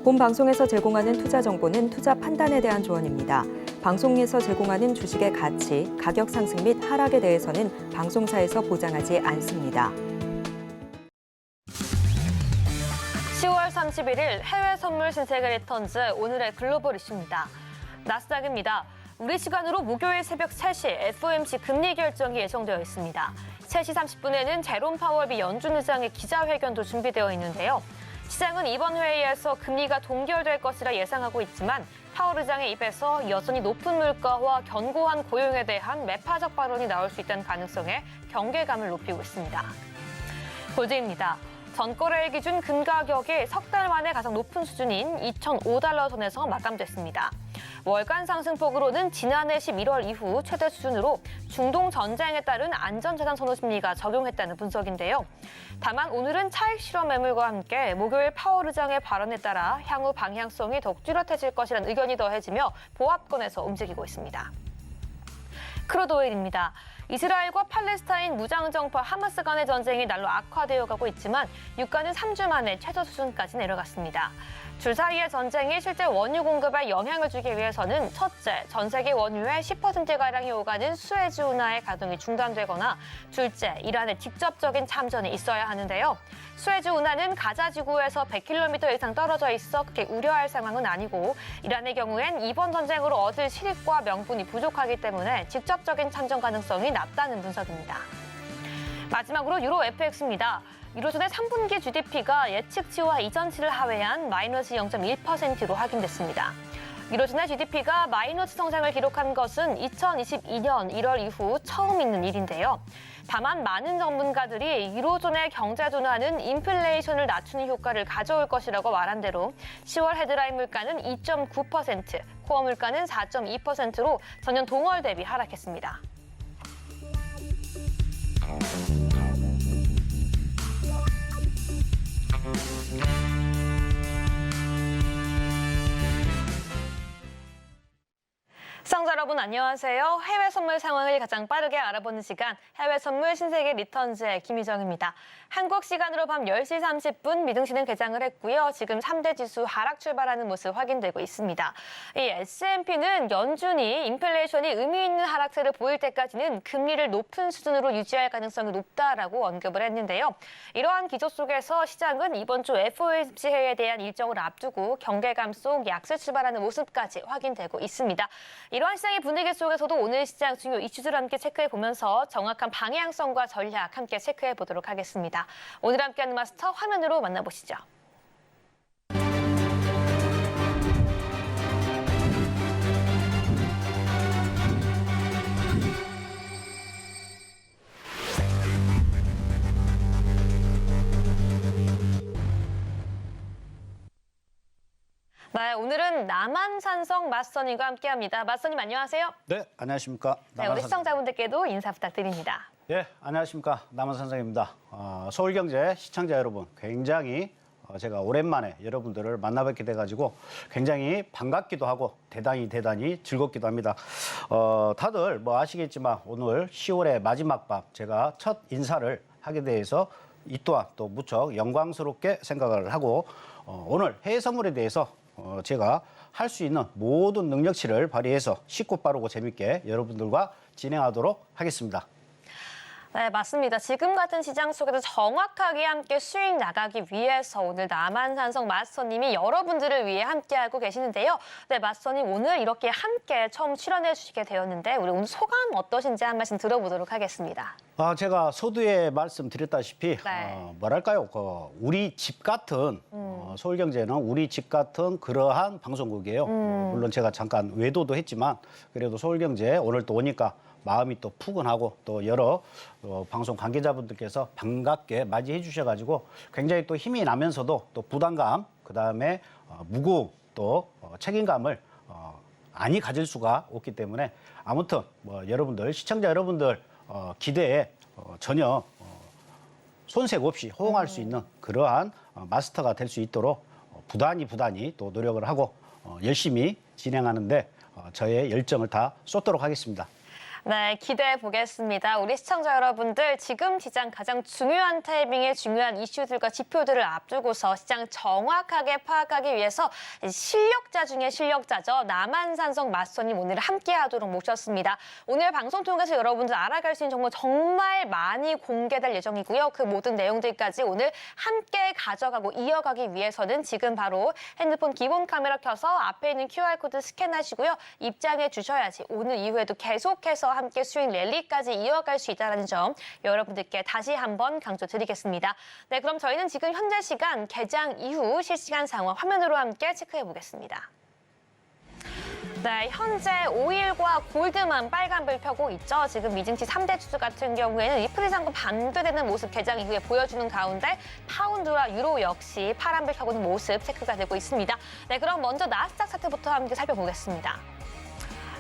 본 방송에서 제공하는 투자 정보는 투자 판단에 대한 조언입니다. 방송에서 제공하는 주식의 가치, 가격 상승 및 하락에 대해서는 방송사에서 보장하지 않습니다. 10월 31일 해외 선물 신세계 리턴즈 오늘의 글로벌 이슈입니다. 나스닥입니다. 우리 시간으로 목요일 새벽 3시 FOMC 금리 결정이 예정되어 있습니다. 3시 30분에는 제롬 파월 미 연준 의장의 기자회견도 준비되어 있는데요. 시장은 이번 회의에서 금리가 동결될 것이라 예상하고 있지만 파월 의장의 입에서 여전히 높은 물가와 견고한 고용에 대한 매파적 발언이 나올 수 있다는 가능성에 경계감을 높이고 있습니다. 골드입니다. 전거래일 기준 금 가격이 석 달 만에 가장 높은 수준인 2,005달러 선에서 마감됐습니다. 월간 상승폭으로는 지난해 11월 이후 최대 수준으로 중동 전쟁에 따른 안전자산 선호 심리가 적용했다는 분석인데요. 다만 오늘은 차익 실험 매물과 함께 목요일 파월 의장의 발언에 따라 향후 방향성이 더욱 뚜렷해질 것이라는 의견이 더해지며 보합권에서 움직이고 있습니다. 크루드 오일입니다. 이스라엘과 팔레스타인 무장정파 하마스 간의 전쟁이 날로 악화되어 가고 있지만 유가는 3주 만에 최저 수준까지 내려갔습니다. 줄 사이의 전쟁이 실제 원유 공급에 영향을 주기 위해서는 첫째, 전 세계 원유의 10%가량이 오가는 수에즈 운하의 가동이 중단되거나 둘째, 이란의 직접적인 참전이 있어야 하는데요. 수에즈 운하는 가자 지구에서 100km 이상 떨어져 있어 그렇게 우려할 상황은 아니고 이란의 경우엔 이번 전쟁으로 얻을 실익과 명분이 부족하기 때문에 직접적인 참전 가능성이 낮다는 분석입니다. 마지막으로 유로 FX입니다. 유로존의 3분기 GDP가 예측치와 이전치를 하회한 마이너스 0.1%로 확인됐습니다. 유로존의 GDP가 마이너스 성장을 기록한 것은 2022년 1월 이후 처음 있는 일인데요. 다만 많은 전문가들이 유로존의 경제 둔화는 인플레이션을 낮추는 효과를 가져올 것이라고 말한 대로 10월 헤드라인 물가는 2.9%, 코어 물가는 4.2%로 전년 동월 대비 하락했습니다. 시청자 여러분 안녕하세요. 해외 선물 상황을 가장 빠르게 알아보는 시간 해외 선물 신세계 리턴즈의 김희정입니다. 한국 시간으로 밤 10시 30분 미등신은 개장을 했고요. 지금 3대 지수 하락 출발하는 모습 확인되고 있습니다. 이 S&P는 연준이 인플레이션이 의미 있는 하락세를 보일 때까지는 금리를 높은 수준으로 유지할 가능성이 높다라고 언급을 했는데요. 이러한 기조 속에서 시장은 이번 주 FOMC 회의에 대한 일정을 앞두고 경계감 속 약세 출발하는 모습까지 확인되고 있습니다. 이러한 시장의 분위기 속에서도 오늘 시장 중요 이슈들을 함께 체크해보면서 정확한 방향성과 전략 함께 체크해보도록 하겠습니다. 오늘 함께하는 마스터 화면으로 만나보시죠. 네, 오늘은 남한산성 마스터님과 함께합니다. 마스터님 안녕하세요. 네, 안녕하십니까. 네, 우리 시청자분들께도 인사 부탁드립니다. 네, 안녕하십니까. 남한산성입니다. 서울경제 시청자 여러분, 굉장히 제가 오랜만에 여러분들을 만나뵙게 돼가지고 굉장히 반갑기도 하고 대단히 즐겁기도 합니다. 다들 뭐 아시겠지만 오늘 10월의 마지막 밤 제가 첫 인사를 하게 돼서 이 또한 또 무척 영광스럽게 생각을 하고 오늘 해외 선물에 대해서 제가 할 수 있는 모든 능력치를 발휘해서 쉽고 빠르고 재밌게 여러분들과 진행하도록 하겠습니다. 네, 맞습니다. 지금 같은 시장 속에서 정확하게 함께 수익 나가기 위해서 오늘 남한산성 마스터님이 여러분들을 위해 함께하고 계시는데요. 네, 마스터님 오늘 이렇게 함께 처음 출연해 주시게 되었는데 우리 오늘 소감 어떠신지 한 말씀 들어보도록 하겠습니다. 제가 서두에 말씀드렸다시피 네. 뭐랄까요, 우리 집 같은 서울경제는 우리 집 같은 그러한 방송국이에요. 물론 제가 잠깐 외도도 했지만 그래도 서울경제 오늘 또 오니까 마음이 또 푸근하고 또 여러 방송 관계자분들께서 반갑게 맞이해 주셔가지고 굉장히 또 힘이 나면서도 또 부담감, 그다음에 무거움 또 책임감을 많이 가질 수가 없기 때문에 아무튼 뭐 여러분들 시청자 여러분들 기대에 전혀 손색 없이 호응할 수 있는 그러한 마스터가 될 수 있도록 부단히 또 노력을 하고 열심히 진행하는데 저의 열정을 다 쏟도록 하겠습니다. 네, 기대해 보겠습니다. 우리 시청자 여러분들, 지금 시장 가장 중요한 타이밍에 중요한 이슈들과 지표들을 앞두고서 시장 정확하게 파악하기 위해서 실력자 중에 실력자죠. 남한산성 마스터님 오늘 함께하도록 모셨습니다. 오늘 방송 통해서 여러분들 알아갈 수 있는 정말 많이 공개될 예정이고요. 그 모든 내용들까지 오늘 함께 가져가고 이어가기 위해서는 지금 바로 핸드폰 기본 카메라 켜서 앞에 있는 QR코드 스캔하시고요. 입장해 주셔야지 오늘 이후에도 계속해서 함께 수익 랠리까지 이어갈 수 있다는 점 여러분들께 다시 한번 강조드리겠습니다. 네, 그럼 저희는 지금 현재 시간 개장 이후 실시간 상황 화면으로 함께 체크해 보겠습니다. 네, 현재 오일과 골드만 빨간불 펴고 있죠. 지금 미증시 3대 주주 같은 경우에는 리플이 상금 반대되는 모습 개장 이후에 보여주는 가운데 파운드와 유로 역시 파란불 켜고 있는 모습 체크가 되고 있습니다. 네, 그럼 먼저 나스닥 차트부터 함께 살펴보겠습니다.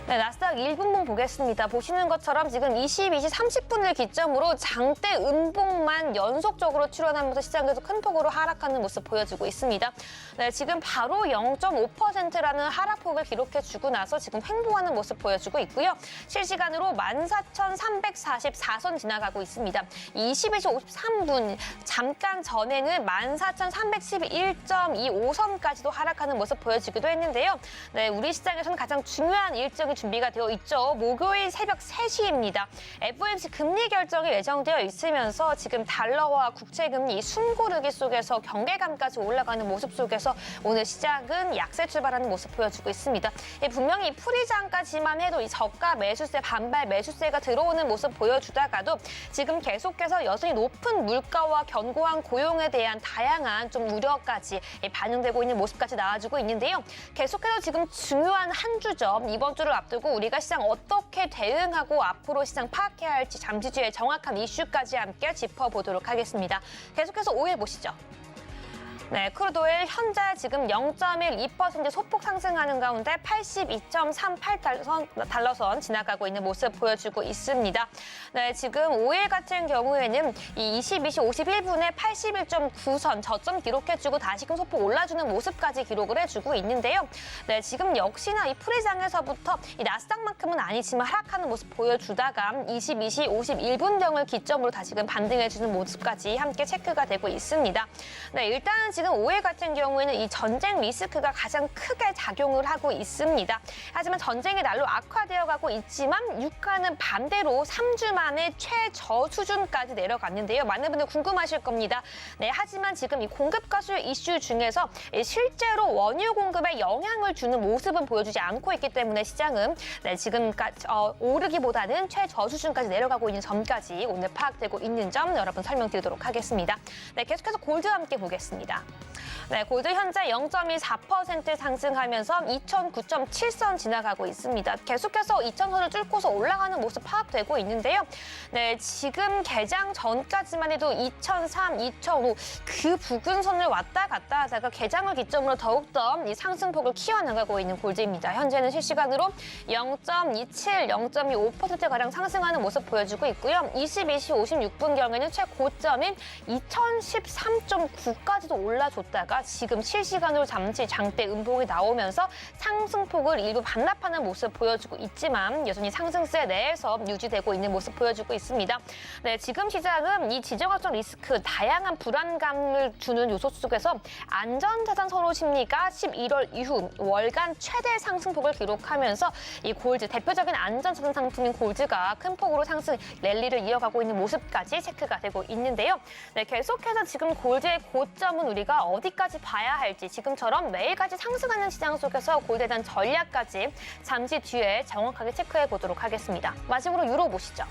네, 나스닥 1분봉 보겠습니다. 보시는 것처럼 지금 22시 30분을 기점으로 장대 음봉만 연속적으로 출현하면서 시장에서 큰 폭으로 하락하는 모습 보여주고 있습니다. 네, 지금 바로 0.5%라는 하락폭을 기록해주고 나서 지금 횡보하는 모습 보여주고 있고요. 실시간으로 14,344선 지나가고 있습니다. 22시 53분 잠깐 전에는 14,311.25선까지도 하락하는 모습 보여주기도 했는데요. 네, 우리 시장에서는 가장 중요한 일정이 준비가 되어 있죠. 목요일 새벽 3시입니다. FOMC 금리 결정이 예정되어 있으면서 지금 달러와 국채금리 숨고르기 속에서 경계감까지 올라가는 모습 속에서 오늘 시장은 약세 출발하는 모습 보여주고 있습니다. 분명히 풀이장까지만 해도 이 저가 매수세, 반발 매수세가 들어오는 모습 보여주다가도 지금 계속해서 여전히 높은 물가와 견고한 고용에 대한 다양한 좀 우려까지 반영되고 있는 모습까지 나와주고 있는데요. 계속해서 지금 중요한 한 주죠. 이번 주를 앞두고 우리가 시장 어떻게 대응하고 앞으로 시장 파악해야 할지 잠시 뒤에 정확한 이슈까지 함께 짚어보도록 하겠습니다. 계속해서 오일 보시죠. 네, 크루드오일 현재 지금 0.12% 소폭 상승하는 가운데 82.38달러선 지나가고 있는 모습 보여주고 있습니다. 네, 지금 오일 같은 경우에는 이 22시 51분에 81.9선 저점 기록해주고 다시금 소폭 올라주는 모습까지 기록을 해주고 있는데요. 네, 지금 역시나 이 프리장에서부터 이 나스닥만큼은 아니지만 하락하는 모습 보여주다가 22시 51분경을 기점으로 다시금 반등해주는 모습까지 함께 체크가 되고 있습니다. 네, 일단 지금 오일 같은 경우에는 이 전쟁 리스크가 가장 크게 작용을 하고 있습니다. 하지만 전쟁이 날로 악화되어 가고 있지만 유가는 반대로 3주 만에 최저 수준까지 내려갔는데요. 많은 분들 궁금하실 겁니다. 네, 하지만 지금 이 공급 가수 이슈 중에서 실제로 원유 공급에 영향을 주는 모습은 보여주지 않고 있기 때문에 시장은 네, 지금까지 오르기보다는 최저 수준까지 내려가고 있는 점까지 오늘 파악되고 있는 점 여러분 설명드리도록 하겠습니다. 네, 계속해서 골드와 함께 보겠습니다. 네, 골드 현재 0.24% 상승하면서 2009.7선 지나가고 있습니다. 계속해서 2000선을 뚫고서 올라가는 모습 파악되고 있는데요. 네, 지금 개장 전까지만 해도 2003, 2005 그 부근선을 왔다 갔다 하다가 개장을 기점으로 더욱더 이 상승폭을 키워나가고 있는 골드입니다. 현재는 실시간으로 0.27, 0.25%가량 상승하는 모습 보여주고 있고요. 22시 56분경에는 최고점인 2013.9까지도 올라줬다가 지금 실시간으로 잠시 장대 음봉이 나오면서 상승폭을 일부 반납하는 모습 보여주고 있지만 여전히 상승세 내에서 유지되고 있는 모습 보여주고 있습니다. 네, 지금 시장은 이 지정학적 리스크, 다양한 불안감을 주는 요소 속에서 안전자산 선호 심리가 11월 이후 월간 최대 상승폭을 기록하면서 이 골드, 대표적인 안전자산 상품인 골드가 큰 폭으로 상승 랠리를 이어가고 있는 모습까지 체크가 되고 있는데요. 네, 계속해서 지금 골드의 고점은 우리가 어디까지 봐야 할지 지금처럼 매일같이 상승하는 시장 속에서 골드에 대한 전략까지 잠시 뒤에 정확하게 체크해 보도록 하겠습니다. 마지막으로 유로 보시죠.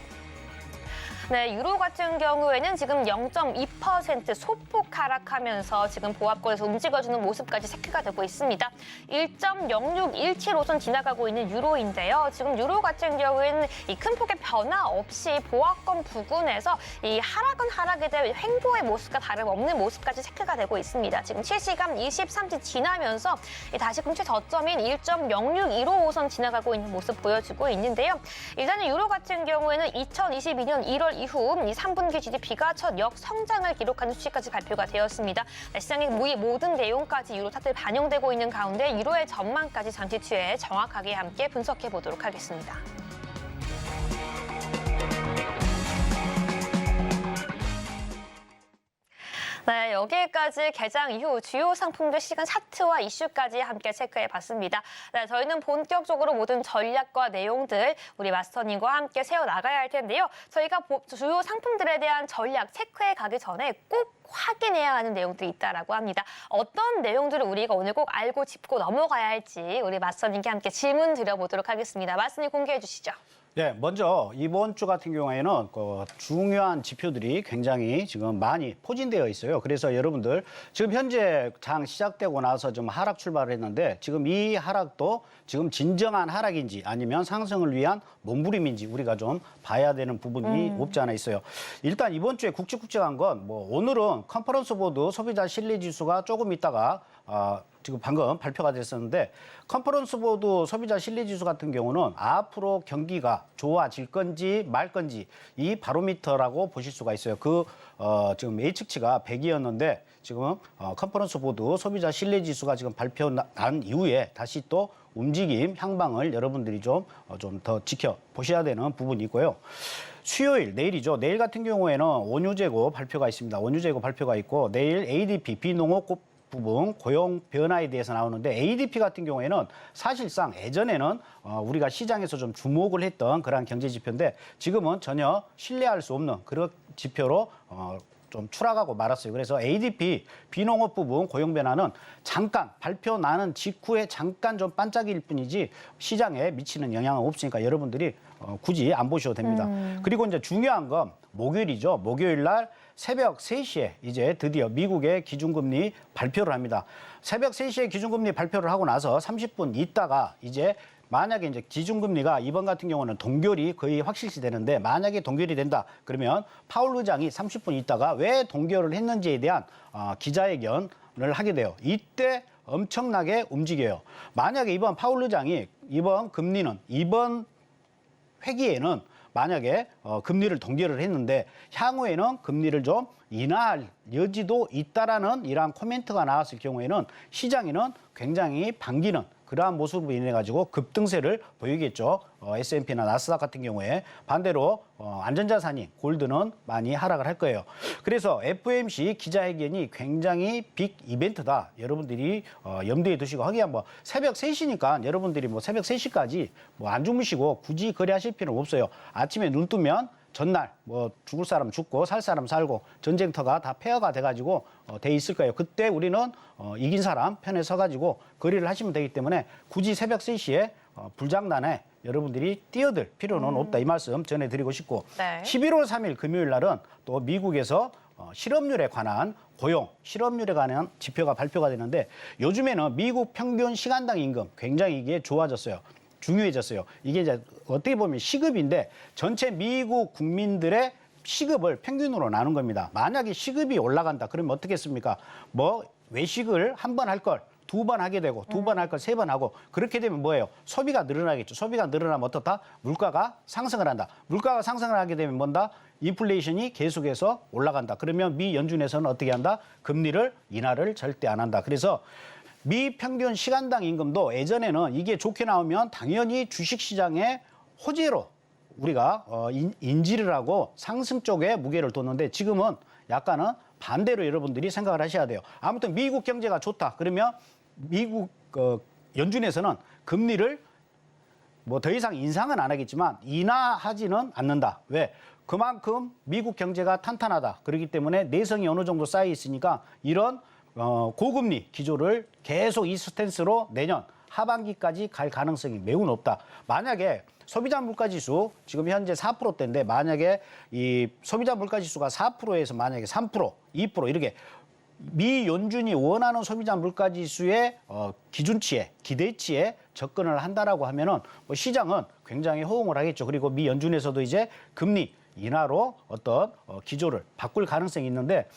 네, 유로 같은 경우에는 지금 0.2% 소폭 하락하면서 지금 보합권에서 움직여주는 모습까지 체크가 되고 있습니다. 1.0617호선 지나가고 있는 유로인데요. 지금 유로 같은 경우에는 이 큰 폭의 변화 없이 보합권 부근에서 이 하락은 하락에 대해 횡보의 모습과 다름없는 모습까지 체크가 되고 있습니다. 지금 실시간 23주 지나면서 다시금 최저점인 1.0615호선 지나가고 있는 모습 보여주고 있는데요. 일단은 유로 같은 경우에는 2022년 1월 이후 이 3분기 GDP가 첫 역성장을 기록하는 수치까지 발표가 되었습니다. 시장의 모든 내용까지 유로 차트에 반영되고 있는 가운데 유로의 전망까지 잠시 뒤에 정확하게 함께 분석해 보도록 하겠습니다. 네, 여기까지 개장 이후 주요 상품들 시간 차트와 이슈까지 함께 체크해봤습니다. 네, 저희는 본격적으로 모든 전략과 내용들 우리 마스터님과 함께 세워나가야 할 텐데요. 저희가 주요 상품들에 대한 전략 체크해 가기 전에 꼭 확인해야 하는 내용들이 있다라고 합니다. 어떤 내용들을 우리가 오늘 꼭 알고 짚고 넘어가야 할지 우리 마스터님께 함께 질문 드려보도록 하겠습니다. 마스터님 공개해 주시죠. 네, 먼저 이번 주 같은 경우에는 그 중요한 지표들이 굉장히 지금 많이 포진되어 있어요. 그래서 여러분들 지금 현재 장 시작되고 나서 좀 하락 출발을 했는데 지금 이 하락도 지금 진정한 하락인지 아니면 상승을 위한 몸부림인지 우리가 좀 봐야 되는 부분이 없지 않아 있어요. 일단 이번 주에 굵직굵직한 건 뭐 오늘은 컨퍼런스 보드 소비자 신뢰 지수가 조금 있다가 지금 방금 발표가 됐었는데 컨퍼런스 보드 소비자 신뢰 지수 같은 경우는 앞으로 경기가 좋아질 건지 말 건지 이 바로미터라고 보실 수가 있어요. 지금 예측치가 100이었는데 지금 컨퍼런스 보드 소비자 신뢰 지수가 지금 발표난 이후에 다시 또 움직임 향방을 여러분들이 좀 더 지켜보셔야 되는 부분이 있고요. 수요일, 내일이죠. 내일 같은 경우에는 원유재고 발표가 있습니다. 원유재고 발표가 있고 내일 ADP 비농업 부분 고용 변화에 대해서 나오는데 ADP 같은 경우에는 사실상 예전에는 우리가 시장에서 좀 주목을 했던 그런 경제 지표인데 지금은 전혀 신뢰할 수 없는 그런 지표로 좀 추락하고 말았어요. 그래서 ADP 비농업 부분 고용 변화는 잠깐 발표 나는 직후에 잠깐 좀 반짝일 뿐이지 시장에 미치는 영향은 없으니까 여러분들이 굳이 안 보셔도 됩니다. 그리고 이제 중요한 건 목요일이죠. 목요일 날 새벽 3시에 이제 드디어 미국의 기준금리 발표를 합니다. 새벽 3시에 기준금리 발표를 하고 나서 30분 있다가 이제 만약에 이제 기준금리가 이번 같은 경우는 동결이 거의 확실시 되는데 만약에 동결이 된다 그러면 파월 의장이 30분 있다가 왜 동결을 했는지에 대한 기자회견을 하게 돼요. 이때 엄청나게 움직여요. 만약에 이번 파월 의장이 이번 금리는 이번 회기에는 만약에 금리를 동결을 했는데 향후에는 금리를 좀 인하할 여지도 있다라는 이러한 코멘트가 나왔을 경우에는 시장에는 굉장히 반기는 그러한 모습으로 인해 가지고 급등세를 보이겠죠. S&P나 나스닥 같은 경우에 반대로 안전자산인 골드는 많이 하락을 할 거예요. 그래서 FOMC 기자회견이 굉장히 빅 이벤트다. 여러분들이 염두에 두시고 하기야 뭐 새벽 3시니까 여러분들이 뭐 새벽 3시까지 뭐 안 주무시고 굳이 거래하실 필요는 없어요. 아침에 눈 뜨면 전날 뭐 죽을 사람 죽고 살 사람 살고 전쟁터가 다 폐허가 돼가지고 돼 있을 거예요. 그때 우리는 이긴 사람 편에 서가지고 거래를 하시면 되기 때문에 굳이 새벽 3시에 불장난에 여러분들이 뛰어들 필요는 없다. 이 말씀 전해드리고 싶고 네. 11월 3일 금요일 날은 또 미국에서 실업률에 관한 고용, 실업률에 관한 지표가 발표가 되는데 요즘에는 미국 평균 시간당 임금 굉장히 이게 좋아졌어요. 중요해졌어요. 이게 이제 어떻게 보면 시급인데 전체 미국 국민들의 시급을 평균으로 나눈 겁니다. 만약에 시급이 올라간다. 그러면 어떻게 했습니까? 뭐 외식을 한 번 할 걸 두 번 하게 되고 두 번 할 걸 세 번 하고 그렇게 되면 뭐예요? 소비가 늘어나겠죠. 소비가 늘어나면 어떻다? 물가가 상승을 한다. 물가가 상승을 하게 되면 뭔다? 인플레이션이 계속해서 올라간다. 그러면 미 연준에서는 어떻게 한다? 금리를 인하를 절대 안 한다. 그래서 미 평균 시간당 임금도 예전에는 이게 좋게 나오면 당연히 주식시장의 호재로 우리가 인지를 하고 상승 쪽에 무게를 뒀는데 지금은 약간은 반대로 여러분들이 생각을 하셔야 돼요. 아무튼 미국 경제가 좋다. 그러면 미국 연준에서는 금리를 뭐 더 이상 인상은 안 하겠지만 인하하지는 않는다. 왜? 그만큼 미국 경제가 탄탄하다. 그렇기 때문에 내성이 어느 정도 쌓여 있으니까 이런 고금리 기조를 계속 이 스탠스로 내년 하반기까지 갈 가능성이 매우 높다. 만약에 소비자 물가지수 지금 현재 4%대인데 만약에 이 소비자 물가지수가 4%에서 만약에 3%, 2% 이렇게 미 연준이 원하는 소비자 물가지수의 기준치에 기대치에 접근을 한다라고 하면은 뭐 시장은 굉장히 호응을 하겠죠. 그리고 미 연준에서도 이제 금리 인하로 어떤 기조를 바꿀 가능성이 있는데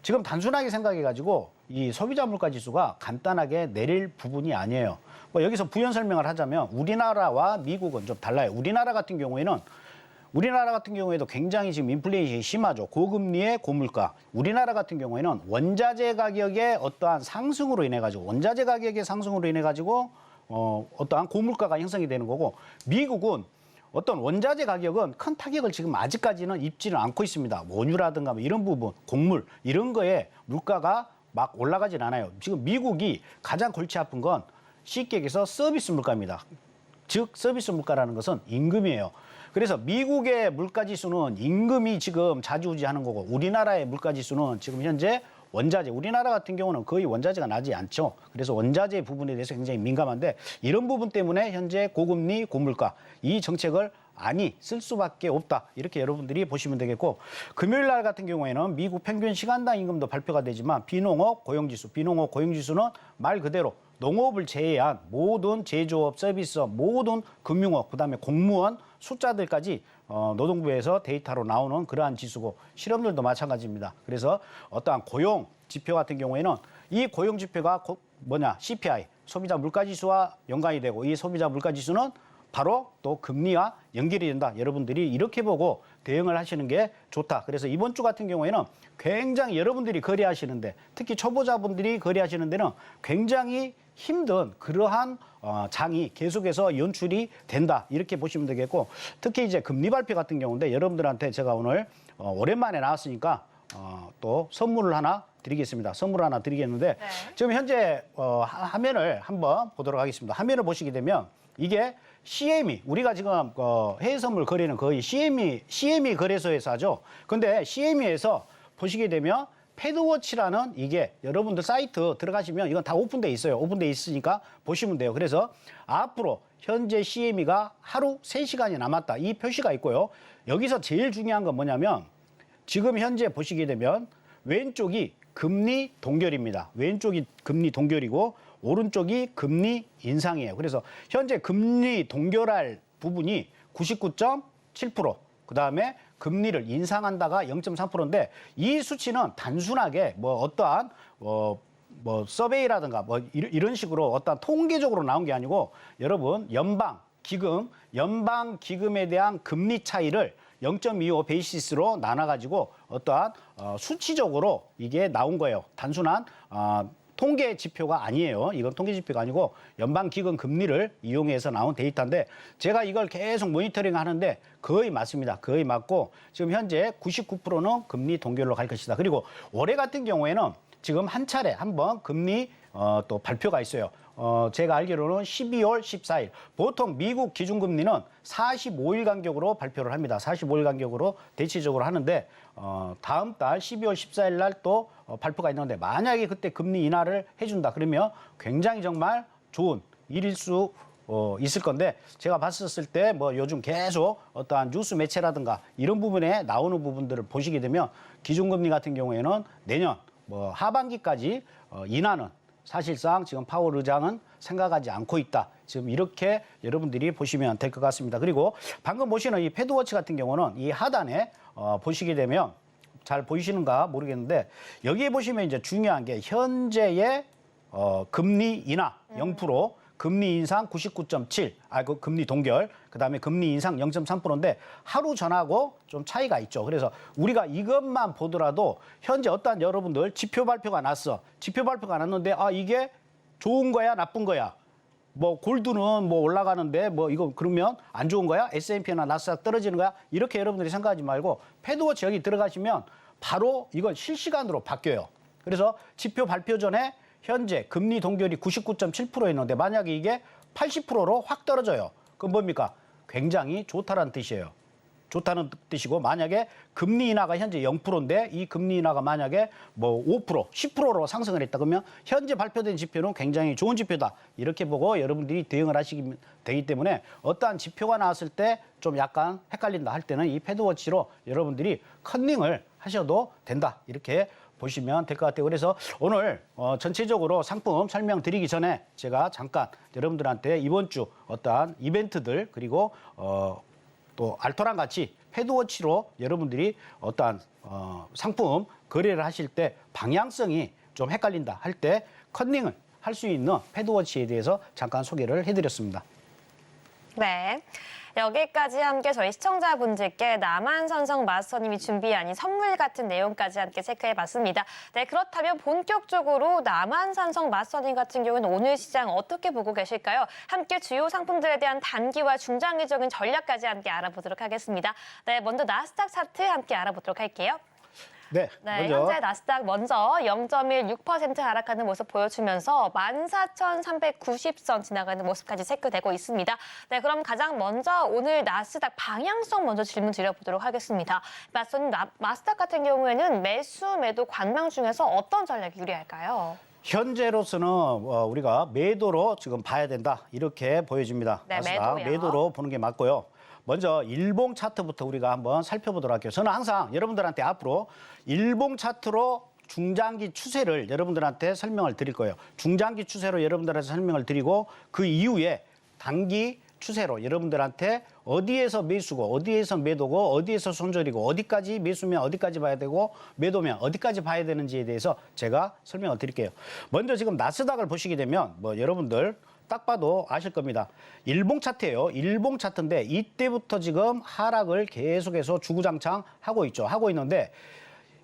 지금 단순하게 생각해가지고 이 소비자 물가 지수가 간단하게 내릴 부분이 아니에요. 뭐 여기서 부연 설명을 하자면 우리나라와 미국은 좀 달라요. 우리나라 같은 경우에도 굉장히 지금 인플레이션이 심하죠. 고금리의 고물가. 우리나라 같은 경우에는 원자재 가격의 어떠한 상승으로 인해 가지고 어떠한 고물가가 형성이 되는 거고 미국은 어떤 원자재 가격은 큰 타격을 지금 아직까지는 입지는 않고 있습니다. 원유라든가 뭐 이런 부분, 곡물 이런 거에 물가가 막 올라가진 않아요. 지금 미국이 가장 골치 아픈 건 쉽게 얘기해서 서비스 물가입니다. 즉 서비스 물가라는 것은 임금이에요. 그래서 미국의 물가 지수는 임금이 지금 좌지우지하는 거고 우리나라의 물가 지수는 지금 현재 원자재, 우리나라 같은 경우는 거의 원자재가 나지 않죠. 그래서 원자재 부분에 대해서 굉장히 민감한데 이런 부분 때문에 현재 고금리, 고물가 이 정책을 아니 쓸 수밖에 없다. 이렇게 여러분들이 보시면 되겠고 금요일 날 같은 경우에는 미국 평균 시간당 임금도 발표가 되지만 비농업 고용지수, 비농업 고용지수는 말 그대로 농업을 제외한 모든 제조업, 서비스업, 모든 금융업, 그다음에 공무원 숫자들까지 노동부에서 데이터로 나오는 그러한 지수고 실업률도 마찬가지입니다. 그래서 어떠한 고용 지표 같은 경우에는 이 고용 지표가 CPI, 소비자 물가지수와 연관이 되고 이 소비자 물가지수는 바로 또 금리와 연결이 된다. 여러분들이 이렇게 보고 대응을 하시는 게 좋다. 그래서 이번 주 같은 경우에는 굉장히 여러분들이 거래하시는데 특히 초보자분들이 거래하시는 데는 굉장히 힘든 그러한 장이 계속해서 연출이 된다. 이렇게 보시면 되겠고 특히 이제 금리 발표 같은 경우인데 여러분들한테 제가 오늘 오랜만에 나왔으니까 또 선물을 하나 드리겠습니다. 선물 하나 드리겠는데 네. 지금 현재 화면을 한번 보도록 하겠습니다. 화면을 보시게 되면 이게 CME, 우리가 지금 해외 선물 거래는 거의 CME 거래소에서 하죠. 근데 CME에서 보시게 되면 패드워치라는 이게 여러분들 사이트 들어가시면 이건 다 오픈돼 있어요. 오픈돼 있으니까 보시면 돼요. 그래서 앞으로 현재 CME가 하루 3시간이 남았다. 이 표시가 있고요. 여기서 제일 중요한 건 뭐냐면 지금 현재 보시게 되면 왼쪽이 금리 동결입니다. 왼쪽이 금리 동결이고 오른쪽이 금리 인상이에요. 그래서 현재 금리 동결할 부분이 99.7%, 그다음에 금리를 인상한다가 0.3%인데 이 수치는 단순하게 뭐 어떠한 뭐 서베이라든가 뭐 이런 식으로 어떠한 통계적으로 나온 게 아니고 여러분 연방 기금에 대한 금리 차이를 0.25 베이시스로 나눠가지고 어떠한 수치적으로 이게 나온 거예요. 단순한 통계 지표가 아니에요. 이건 통계 지표가 아니고 연방기금 금리를 이용해서 나온 데이터인데 제가 이걸 계속 모니터링 하는데 거의 맞습니다. 거의 맞고 지금 현재 99%는 금리 동결로 갈 것이다. 그리고 올해 같은 경우에는 지금 한 차례 한번 금리 또 발표가 있어요. 제가 알기로는 12월 14일. 보통 미국 기준금리는 45일 간격으로 발표를 합니다. 45일 간격으로 대체적으로 하는데 다음 달 12월 14일 날 또 발표가 있는데 만약에 그때 금리 인하를 해준다 그러면 굉장히 정말 좋은 일일 수 있을 건데 제가 봤었을 때 뭐 요즘 계속 어떠한 뉴스 매체라든가 이런 부분에 나오는 부분들을 보시게 되면 기준금리 같은 경우에는 내년 뭐 하반기까지 인하는 사실상 지금 파월 의장은 생각하지 않고 있다. 지금 이렇게 여러분들이 보시면 될 것 같습니다. 그리고 방금 보시는 이 패드워치 같은 경우는 이 하단에 보시게 되면 잘 보이시는가 모르겠는데 여기에 보시면 이제 중요한 게 현재의 금리 인하 0%, 금리 인상 99.7, 그 금리 동결, 그다음에 금리 인상 0.3%인데 하루 전하고 좀 차이가 있죠. 그래서 우리가 이것만 보더라도 현재 어떠한 여러분들 지표 발표가 났어. 지표 발표가 났는데 이게 좋은 거야, 나쁜 거야. 뭐 골드는 뭐 올라가는데 뭐 이거 그러면 안 좋은 거야? S&P나 나스닥 떨어지는 거야? 이렇게 여러분들이 생각하지 말고 패드워치 여기 들어가시면 바로 이건 실시간으로 바뀌어요. 그래서 지표 발표 전에 현재 금리 동결이 99.7%였는데 만약에 이게 80%로 확 떨어져요. 그럼 뭡니까? 굉장히 좋다라는 뜻이에요. 좋다는 뜻이고 만약에 금리 인하가 현재 0%인데 이 금리 인하가 만약에 뭐 5%, 10%로 상승을 했다 그러면 현재 발표된 지표는 굉장히 좋은 지표다. 이렇게 보고 여러분들이 대응을 하시기 되기 때문에 어떠한 지표가 나왔을 때 좀 약간 헷갈린다 할 때는 이 패드워치로 여러분들이 컨닝을 하셔도 된다. 이렇게 보시면 될 것 같아요. 그래서 오늘 전체적으로 상품 설명드리기 전에 제가 잠깐 여러분들한테 이번 주 어떠한 이벤트들 그리고 또 알토랑 같이 패드워치로 여러분들이 어떠한 상품 거래를 하실 때 방향성이 좀 헷갈린다 할 때 컨닝을 할 수 있는 패드워치에 대해서 잠깐 소개를 해드렸습니다. 네. 여기까지 함께 저희 시청자분들께 남한산성 마스터님이 준비한 이 선물 같은 내용까지 함께 체크해봤습니다. 네, 그렇다면 본격적으로 남한산성 마스터님 같은 경우는 오늘 시장 어떻게 보고 계실까요? 함께 주요 상품들에 대한 단기와 중장기적인 전략까지 함께 알아보도록 하겠습니다. 네, 먼저 나스닥 차트 함께 알아보도록 할게요. 네, 네, 먼저 현재 나스닥 먼저 0.16% 하락하는 모습 보여주면서 14,390선 지나가는 모습까지 체크되고 있습니다. 네, 그럼 가장 먼저 오늘 나스닥 방향성 먼저 질문 드려보도록 하겠습니다. 나스닥 같은 경우에는 매수, 매도 관망 중에서 어떤 전략이 유리할까요? 현재로서는 우리가 매도로 지금 봐야 된다 이렇게 보여집니다. 네, 나스닥 매도요. 매도로 보는 게 맞고요. 먼저 일봉 차트부터 우리가 한번 살펴보도록 할게요. 저는 항상 여러분들한테 앞으로 일봉 차트로 중장기 추세를 여러분들한테 설명을 드릴 거예요. 중장기 추세로 여러분들한테 설명을 드리고 그 이후에 단기 추세로 여러분들한테 어디에서 매수고 어디에서 매도고 어디에서 손절이고 어디까지 매수면 어디까지 봐야 되고 매도면 어디까지 봐야 되는지에 대해서 제가 설명을 드릴게요. 먼저 지금 나스닥을 보시게 되면 여러분들 딱 봐도 아실 겁니다. 일봉 차트예요. 일봉 차트인데 이때부터 지금 하락을 계속해서 주구장창 하고 있죠. 하고 있는데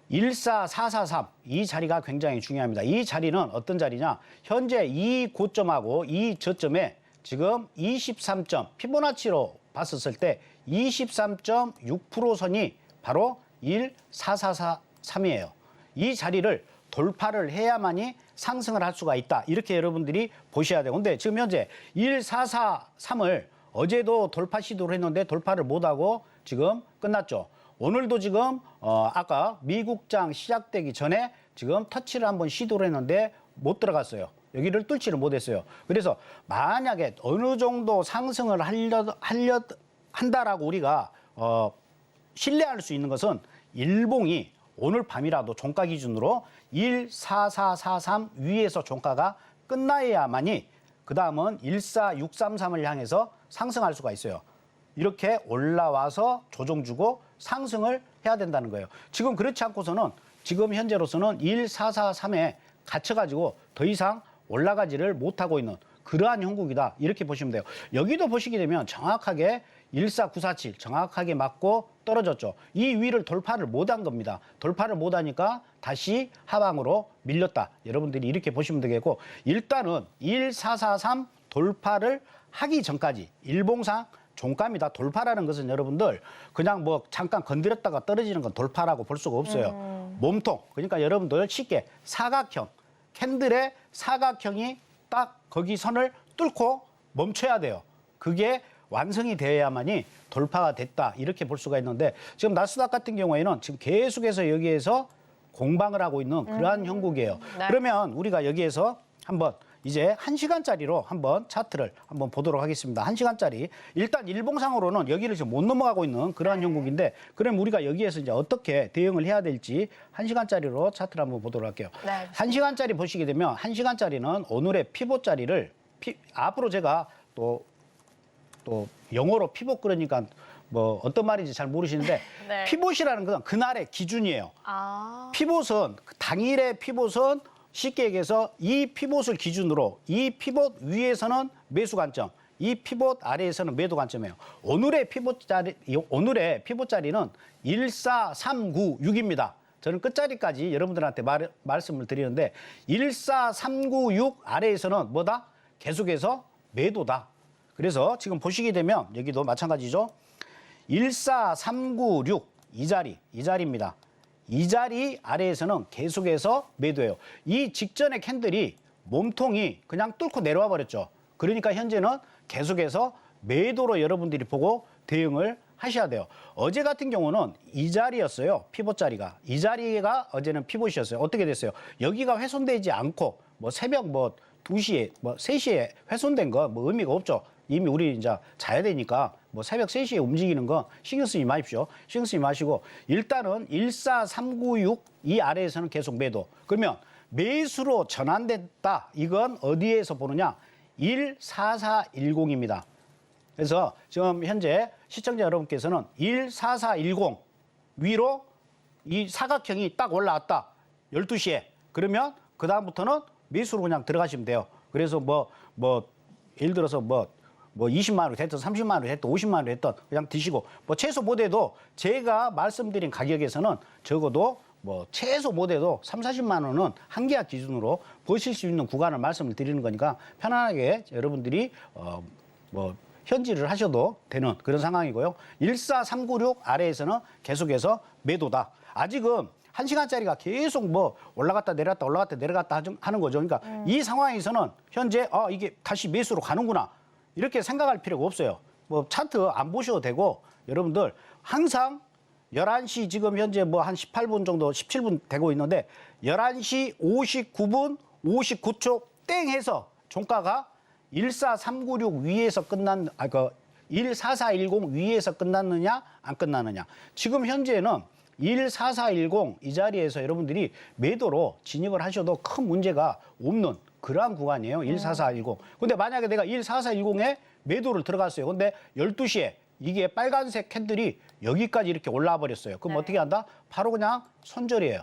14443 이 자리가 굉장히 중요합니다. 이 자리는 어떤 자리냐? 현재 이 고점하고 이 저점에 지금 23점 피보나치로 봤었을 때 23.6% 선이 바로 14443이에요. 이 자리를 돌파를 해야만이 상승을 할 수가 있다. 이렇게 여러분들이 보셔야 돼요. 근데 지금 현재 1443을 어제도 돌파 시도를 했는데 돌파를 못하고 지금 끝났죠. 오늘도 지금 아까 미국장 시작되기 전에 지금 터치를 한번 시도를 했는데 못 들어갔어요. 여기를 뚫지를 못했어요. 그래서 만약에 어느 정도 상승을 한다라고 우리가 신뢰할 수 있는 것은 일봉이 오늘 밤이라도 종가 기준으로 14443 위에서 종가가 끝나야만이 그 다음은 14633을 향해서 상승할 수가 있어요. 이렇게 올라와서 조정 주고 상승을 해야 된다는 거예요. 지금 그렇지 않고서는 지금 현재로서는 1443에 갇혀가지고 더 이상 올라가지를 못하고 있는 그러한 형국이다. 이렇게 보시면 돼요. 여기도 보시게 되면 정확하게 14947 정확하게 맞고 떨어졌죠. 이 위를 돌파를 못한 겁니다. 돌파를 못하니까 다시 하방으로 밀렸다. 여러분들이 이렇게 보시면 되겠고 일단은 1443 돌파를 하기 전까지 일봉상 종가입니다. 돌파라는 것은 여러분들 그냥 뭐 잠깐 건드렸다가 떨어지는 건 돌파라고 볼 수가 없어요. 몸통. 그러니까 여러분들 쉽게 사각형. 캔들의 사각형이 딱 거기 선을 뚫고 멈춰야 돼요. 그게 완성이 되어야만이 돌파가 됐다. 이렇게 볼 수가 있는데 지금 나스닥 같은 경우에는 지금 계속해서 여기에서 공방을 하고 있는 그러한 형국이에요. 네. 그러면 우리가 여기에서 한번 이제 1시간짜리로 한번 차트를 한번 보도록 하겠습니다. 1시간짜리. 일단 일봉상으로는 여기를 지금 못 넘어가고 있는 그러한 형국인데 그럼 우리가 여기에서 이제 어떻게 대응을 해야 될지 1시간짜리로 차트를 한번 보도록 할게요. 네. 1시간짜리 보시게 되면 1시간짜리는 오늘의 피봇 자리를 앞으로 제가 또 영어로 피봇 그러니까 뭐 어떤 말인지 잘 모르시는데 네. 피봇이라는 건 그날의 기준이에요. 아, 피봇은 당일의 피봇은 쉽게 얘기해서 이 피봇을 기준으로 이 피봇 위에서는 매수 관점, 이 피봇 아래에서는 매도 관점이에요. 오늘의 피봇 자리는 14396입니다. 저는 끝자리까지 여러분들한테 말씀을 드리는데 14396 아래에서는 뭐다? 계속해서 매도다. 그래서 지금 보시게 되면 여기도 마찬가지죠. 14396 이 자리입니다. 이 자리 아래에서는 계속해서 매도해요. 이 직전의 캔들이 몸통이 그냥 뚫고 내려와 버렸죠. 그러니까 현재는 계속해서 매도로 여러분들이 보고 대응을 하셔야 돼요. 어제 같은 경우는 이 자리였어요. 피봇 자리가. 이 자리가 어제는 피봇이었어요. 어떻게 됐어요? 여기가 훼손되지 않고 뭐 새벽 2시에 3시에 훼손된 거 뭐 의미가 없죠. 이미 우리 이제 자야 되니까 뭐 새벽 3시에 움직이는 거 신경 쓰지 마십시오. 신경 쓰지 마시고 일단은 14396 이 아래에서는 계속 매도. 그러면 매수로 전환됐다. 이건 어디에서 보느냐? 14410입니다. 그래서 지금 현재 시청자 여러분께서는 14410 위로 이 사각형이 딱 올라왔다. 12시에. 그러면 그다음부터는 매수로 그냥 들어가시면 돼요. 그래서 예를 들어서 뭐 20만 원 됐든 30만 원 됐든 50만 원 됐든 그냥 드시고 뭐 최소 못해도 제가 말씀드린 가격에서는 적어도 뭐 최소 못해도 3, 40만 원은 한 계약 기준으로 버실 수 있는 구간을 말씀을 드리는 거니까 편안하게 여러분들이 뭐 현질을 하셔도 되는 그런 상황이고요. 14396 아래에서는 계속해서 매도다. 아직은 1시간짜리가 계속 뭐 올라갔다 내려갔다 올라갔다 내려갔다 하는 거죠. 그러니까 이 상황에서는 현재 이게 다시 매수로 가는구나 이렇게 생각할 필요가 없어요. 뭐 차트 안 보셔도 되고 여러분들 항상 11시 지금 현재 뭐 한 18분 정도 17분 되고 있는데 11시 59분 59초 땡 해서 종가가 14396 위에서 끝난 14410 위에서 끝났느냐 안 끝났느냐. 지금 현재는 14410 이 자리에서 여러분들이 매도로 진입을 하셔도 큰 문제가 없는 그러한 구간이에요. 14410. 근데 만약에 내가 14410에 매도를 들어갔어요. 근데 12시에 이게 빨간색 캔들이 여기까지 이렇게 올라와 버렸어요. 그럼 어떻게 한다? 바로 그냥 손절이에요.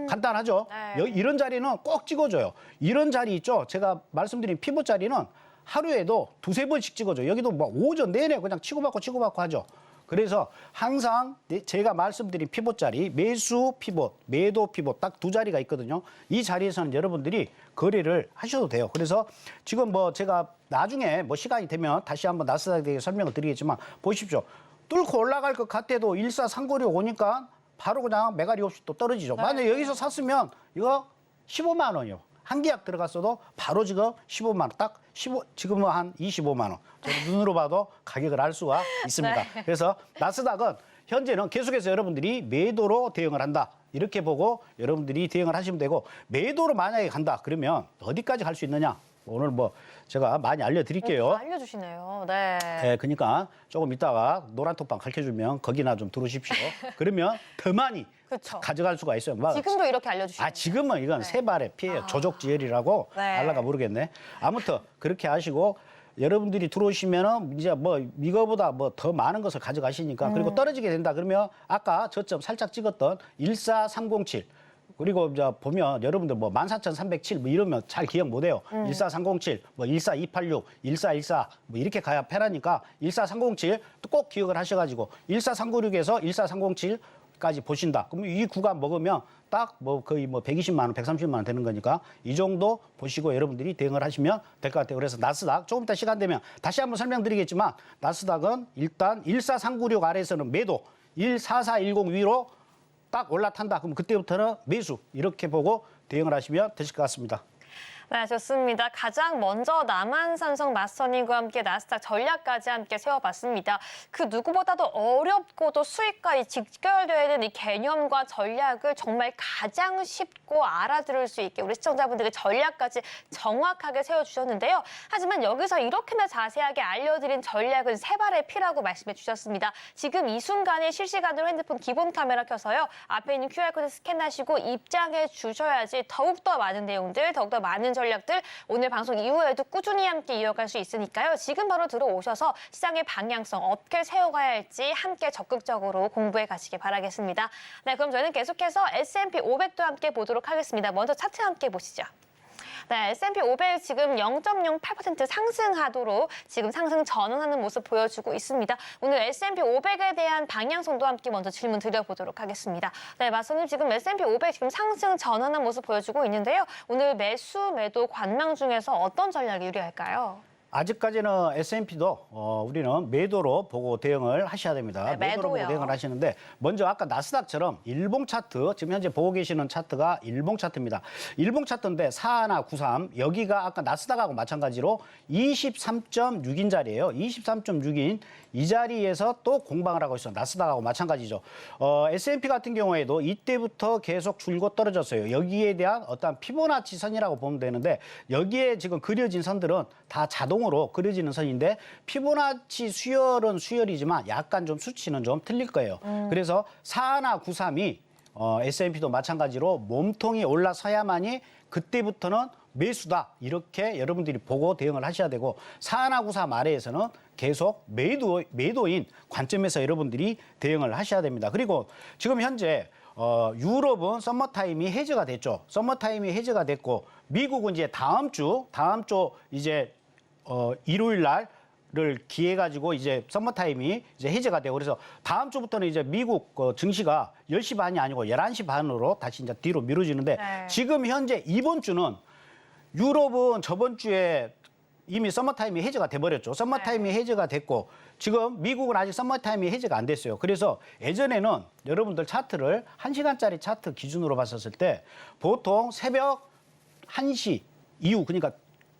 간단하죠? 네. 이런 자리는 꼭 찍어줘요. 이런 자리 있죠? 제가 말씀드린 피봇 자리는 하루에도 두세 번씩 찍어줘요. 여기도 뭐 오전 내내 그냥 치고받고 하죠. 그래서 항상 제가 말씀드린 피봇 자리, 매수 피봇, 매도 피봇 딱 두 자리가 있거든요. 이 자리에서는 여러분들이 거래를 하셔도 돼요. 그래서 지금 뭐 제가 나중에 뭐 시간이 되면 다시 한번 나스닥에 대해 설명을 드리겠지만 보십시오. 뚫고 올라갈 것 같아도 14396 오니까 바로 그냥 매가리 없이 또 떨어지죠. 만약에 여기서 샀으면 이거 15만 원이요. 한 계약 들어갔어도 바로 지금 15만 원, 딱 15, 지금은 한 25만 원. 저는 눈으로 봐도 가격을 알 수가 있습니다. 그래서 나스닥은 현재는 계속해서 여러분들이 매도로 대응을 한다. 이렇게 보고 여러분들이 대응을 하시면 되고 매도로 만약에 간다. 그러면 어디까지 갈 수 있느냐? 오늘 뭐 제가 많이 알려드릴게요. 알려주시네요. 네. 네, 그러니까 조금 이따가 노란톡방 가르쳐주면 거기나 좀 들어오십시오. 그러면 더 많이 그쵸. 가져갈 수가 있어요. 지금도 이렇게 알려주시네요. 지금은 이건 세 발의 피해요. 조족지혈이라고 네. 알라가 모르겠네. 아무튼 그렇게 하시고 여러분들이 들어오시면은 이제 뭐 이거보다 뭐 더 많은 것을 가져가시니까 그리고 떨어지게 된다 그러면 아까 저점 살짝 찍었던 14307 그리고 이제 보면 여러분들 뭐 14,307 뭐 이러면 잘 기억 못 해요. 14307, 뭐 14286, 1414 뭐 이렇게 가야 편하니까 14307 또 꼭 기억을 하셔가지고 14396에서 14307까지 보신다. 그러면 이 구간 먹으면 딱 뭐 거의 뭐 120만 원, 130만 원 되는 거니까 이 정도 보시고 여러분들이 대응을 하시면 될 것 같아요. 그래서 나스닥 조금 이따 시간 되면 다시 한번 설명드리겠지만 나스닥은 일단 14396 아래에서는 매도, 14410 위로 딱 올라탄다. 그럼 그때부터는 매수 이렇게 보고 대응을 하시면 되실 것 같습니다. 네, 좋습니다. 가장 먼저 남한산성 마스터님과 함께 나스닥 전략까지 함께 세워봤습니다. 그 누구보다도 어렵고도 수익과 직결되어야 되는 이 개념과 전략을 정말 가장 쉽고 알아들을 수 있게 우리 시청자분들의 전략까지 정확하게 세워주셨는데요. 하지만 여기서 이렇게나 자세하게 알려드린 전략은 세 발의 피라고 말씀해 주셨습니다. 지금 이 순간에 실시간으로 핸드폰 기본 카메라 켜서요. 앞에 있는 QR코드 스캔하시고 입장해 주셔야지 더욱더 많은 내용들, 더욱더 많은 전략들 오늘 방송 이후에도 꾸준히 함께 이어갈 수 있으니까요. 지금 바로 들어오셔서 시장의 방향성 어떻게 세워가야 할지 함께 적극적으로 공부해 가시기 바라겠습니다. 네, 그럼 저희는 계속해서 S&P 500도 함께 보도록 하겠습니다. 먼저 차트 함께 보시죠. 네, S&P 500 지금 0.08% 상승하도록 지금 상승 전환하는 모습 보여주고 있습니다. 오늘 S&P 500에 대한 방향성도 함께 먼저 질문 드려보도록 하겠습니다. 네, 마선님 지금 S&P 500 지금 상승 전환한 모습 보여주고 있는데요. 오늘 매수, 매도 관망 중에서 어떤 전략이 유리할까요? 아직까지는 S&P도 우리는 매도로 보고 대응을 하셔야 됩니다. 네, 매도로 보고 매도요. 대응을 하시는데 먼저 아까 나스닥처럼 일봉 차트 지금 현재 보고 계시는 차트가 일봉 차트입니다. 일봉 차트인데 4193 여기가 아까 나스닥하고 마찬가지로 23.6인 자리예요. 23.6인 이 자리에서 또 공방을 하고 있어요. 나스닥하고 마찬가지죠. S&P 같은 경우에도 이때부터 계속 줄고 떨어졌어요. 여기에 대한 어떤 피보나치 선이라고 보면 되는데 여기에 지금 그려진 선들은 다 자동으로 그려지는 선인데 피보나치 수열은 수열이지만 약간 좀 수치는 좀 틀릴 거예요. 그래서 4193이 S&P도 마찬가지로 몸통이 올라서야만이 그때부터는 매수다 이렇게 여러분들이 보고 대응을 하셔야 되고 4193 아래에서는 계속 매도인 관점에서 여러분들이 대응을 하셔야 됩니다. 그리고 지금 현재 유럽은 썸머타임이 해제가 됐죠. 썸머타임이 해제가 됐고 미국은 이제 다음 주 이제 일요일 날 를 기해 가지고 이제 서머타임이 이제 해제가 되고 그래서 다음 주부터는 이제 미국 증시가 10시 반이 아니고 11시 반으로 다시 이제 뒤로 미뤄지는데 네. 지금 현재 이번 주는 유럽은 저번 주에 이미 서머타임이 해제가 돼버렸죠. 서머타임이 해제가 됐고 지금 미국은 아직 서머타임이 해제가 안 됐어요. 그래서 예전에는 여러분들 차트를 1시간짜리 차트 기준으로 봤었을 때 보통 새벽 1시 이후 그러니까